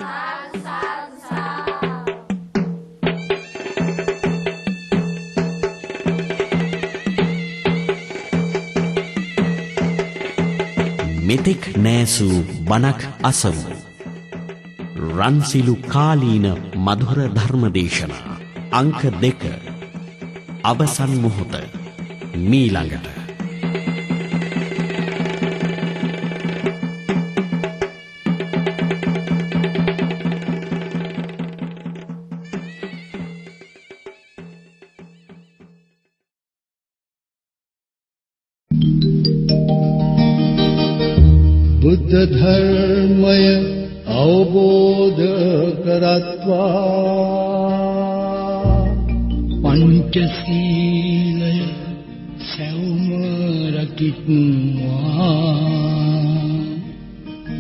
මෙතෙක් නෑසූ බණක් අසමු. රන්සිලු කාලීන මధుර ධර්මදේශනා අංක 2 අවසන් මොහොත මීළඟට. බුද්ධ ධර්මය අවබෝධ කරත්වා පංචශීලය සෞම රකිත්වා